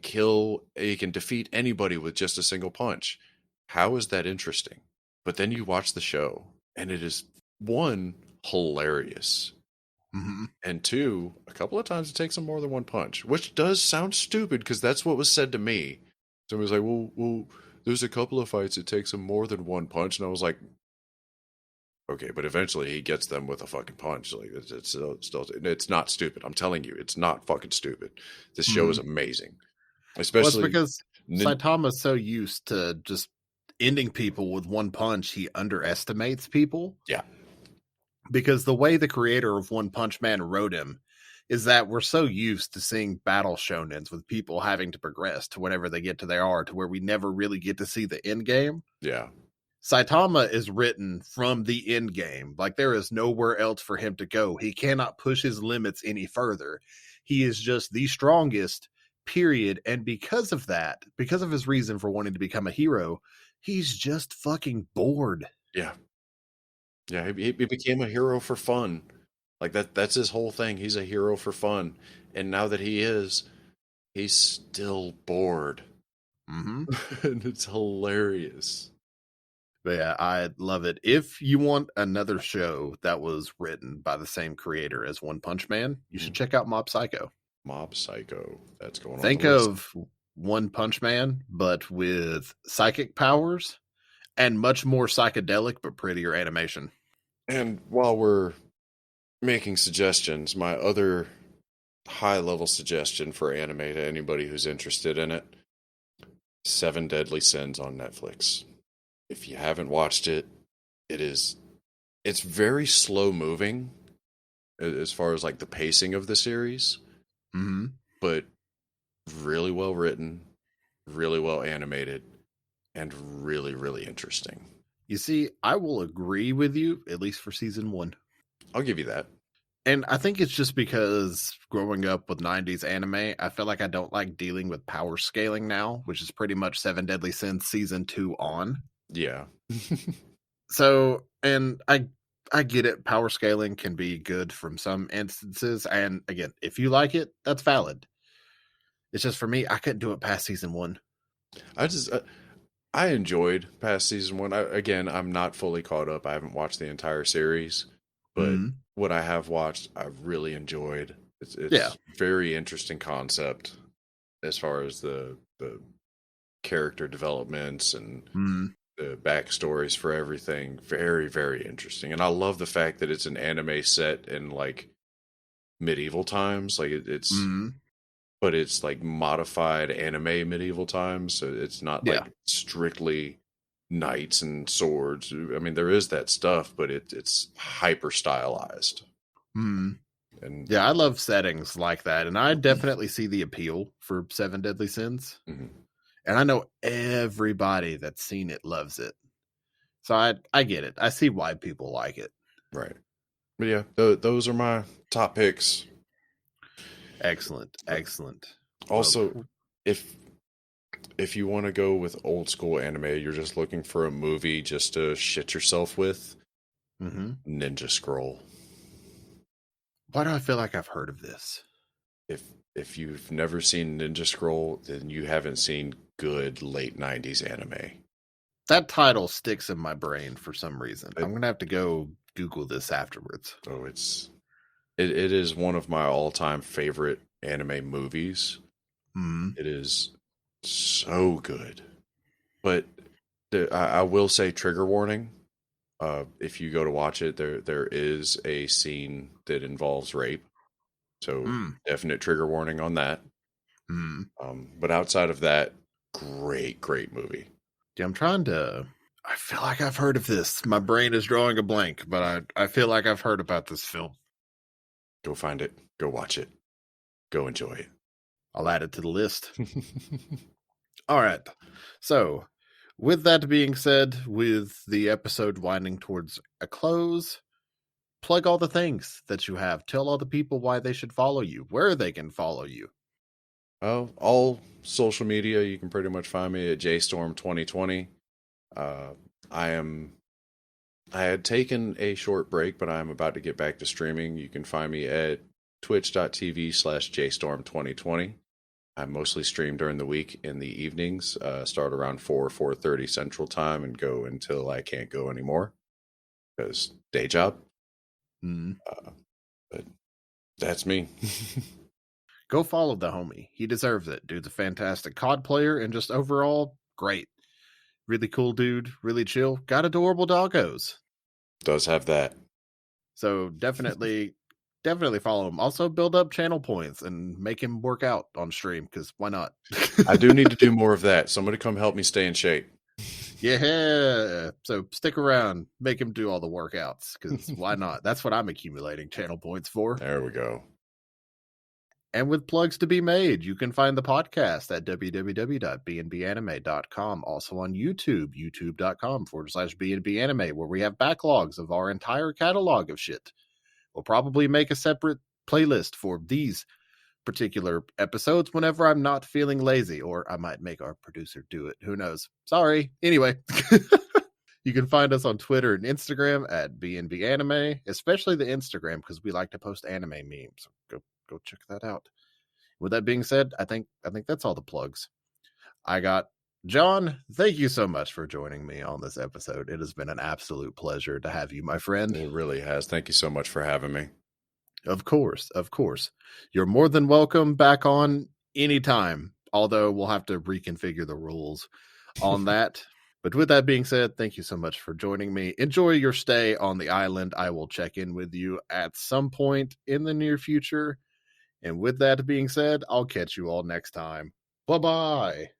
defeat anybody with just a single punch. How is that interesting? But then you watch the show and it is one, hilarious. Mm-hmm. And two, a couple of times it takes him more than one punch, which does sound stupid because that's what was said to me. Somebody's like, well, there's a couple of fights it takes him more than one punch. And I was like, okay, but eventually he gets them with a fucking punch. Like it's still, it's not stupid. I'm telling you, it's not fucking stupid. This show is amazing, Well, it's especially. because Saitama's so used to just ending people with one punch, he underestimates people. Yeah, Because the way the creator of One Punch Man wrote him is that we're so used to seeing battle shonens with people having to progress to whenever they get to their art, to where we never really get to see the end game. yeah, Saitama is written from the end game. Like, there is nowhere else for him to go. He cannot push his limits any further. He is just the strongest, period. And because of that, because of his reason for wanting to become a hero, he's just fucking bored. yeah, yeah. He became a hero for fun. Like that's his whole thing. He's a hero for fun. And now that he's still bored. Mm-hmm. And it's hilarious. But yeah, I love it. If you want another show that was written by the same creator as One Punch Man, you should check out Mob Psycho. Mob Psycho. That's going on Think the list. of One Punch Man, but with psychic powers and much more psychedelic but prettier animation. And while we're making suggestions, my other high level suggestion for anime to anybody who's interested in it, Seven Deadly Sins on Netflix. If you haven't watched it, it's very slow moving as far as like the pacing of the series, but really well written, really well animated, and really, really interesting. You see, I will agree with you, at least for season 1. I'll give you that. And I think it's just because growing up with 90s anime, I feel like I don't like dealing with power scaling now, which is pretty much Seven Deadly Sins season 2 on. Yeah. So, and I get it. Power scaling can be good from some instances. And again, if you like it, that's valid. It's just for me, I couldn't do it past season 1. I enjoyed past season 1. I'm not fully caught up. I haven't watched the entire series, but what I have watched, I've really enjoyed. It's very interesting concept as far as the character developments and the backstories for everything. Very, very interesting. And I love the fact that it's an anime set in like medieval times. Like it's but it's like modified anime medieval times. So it's not like strictly knights and swords. I mean, there is that stuff, but it's hyper stylized. And yeah, I love settings like that. And I definitely see the appeal for Seven Deadly Sins. And I know everybody that's seen it loves it. So I get it. I see why people like it. Right. But yeah, those are my top picks. Excellent. Excellent. Also, if you want to go with old school anime, you're just looking for a movie just to shit yourself with, Ninja Scroll. Why do I feel like I've heard of this? If you've never seen Ninja Scroll, then you haven't seen good late 90s anime. That title sticks in my brain for some reason. I'm going to have to go Google this afterwards. Oh, it is one of my all-time favorite anime movies. It is so good. But I will say, trigger warning. If you go to watch it, there is a scene that involves rape. So definite trigger warning on that. But outside of that, great movie. Yeah, I feel like I've heard of this. My brain is drawing a blank, but I feel like I've heard about this film. Go find it. Go watch it. Go enjoy it. I'll add it to the list. All right. So With that being said, with the episode winding towards a close, plug all the things that you have. Tell all the people why they should follow you, where they can follow you. Oh, all social media, you can pretty much find me at JStorm2020. I had taken a short break, but I'm about to get back to streaming. You can find me at twitch.tv/JStorm2020. I mostly stream during the week in the evenings, start around 4:30 Central Time and go until I can't go anymore because day job. But that's me. Go follow the homie. He deserves it. Dude's a fantastic COD player and just overall great. Really cool dude, really chill. Got adorable doggos. Does have that. So definitely follow him. Also build up channel points and make him work out on stream, because why not? I do need to do more of that. Somebody come help me stay in shape. Yeah. So stick around. Make him do all the workouts, because why not? That's what I'm accumulating channel points for. There we go. And with plugs to be made, you can find the podcast at www.bnbanime.com. Also on YouTube, youtube.com/BnB Anime, where we have backlogs of our entire catalog of shit. We'll probably make a separate playlist for these particular episodes whenever I'm not feeling lazy, or I might make our producer do it. Who knows? Sorry. Anyway, you can find us on Twitter and Instagram at BnB Anime, especially the Instagram, because we like to post anime memes. So go check that out. With that being said, I think that's all the plugs. I got John. Thank you so much for joining me on this episode. It has been an absolute pleasure to have you, my friend. It really has. Thank you so much for having me. Of course. You're more than welcome back on anytime, although we'll have to reconfigure the rules on that. But with that being said, thank you so much for joining me. Enjoy your stay on the island. I will check in with you at some point in the near future. And with that being said, I'll catch you all next time. Bye-bye.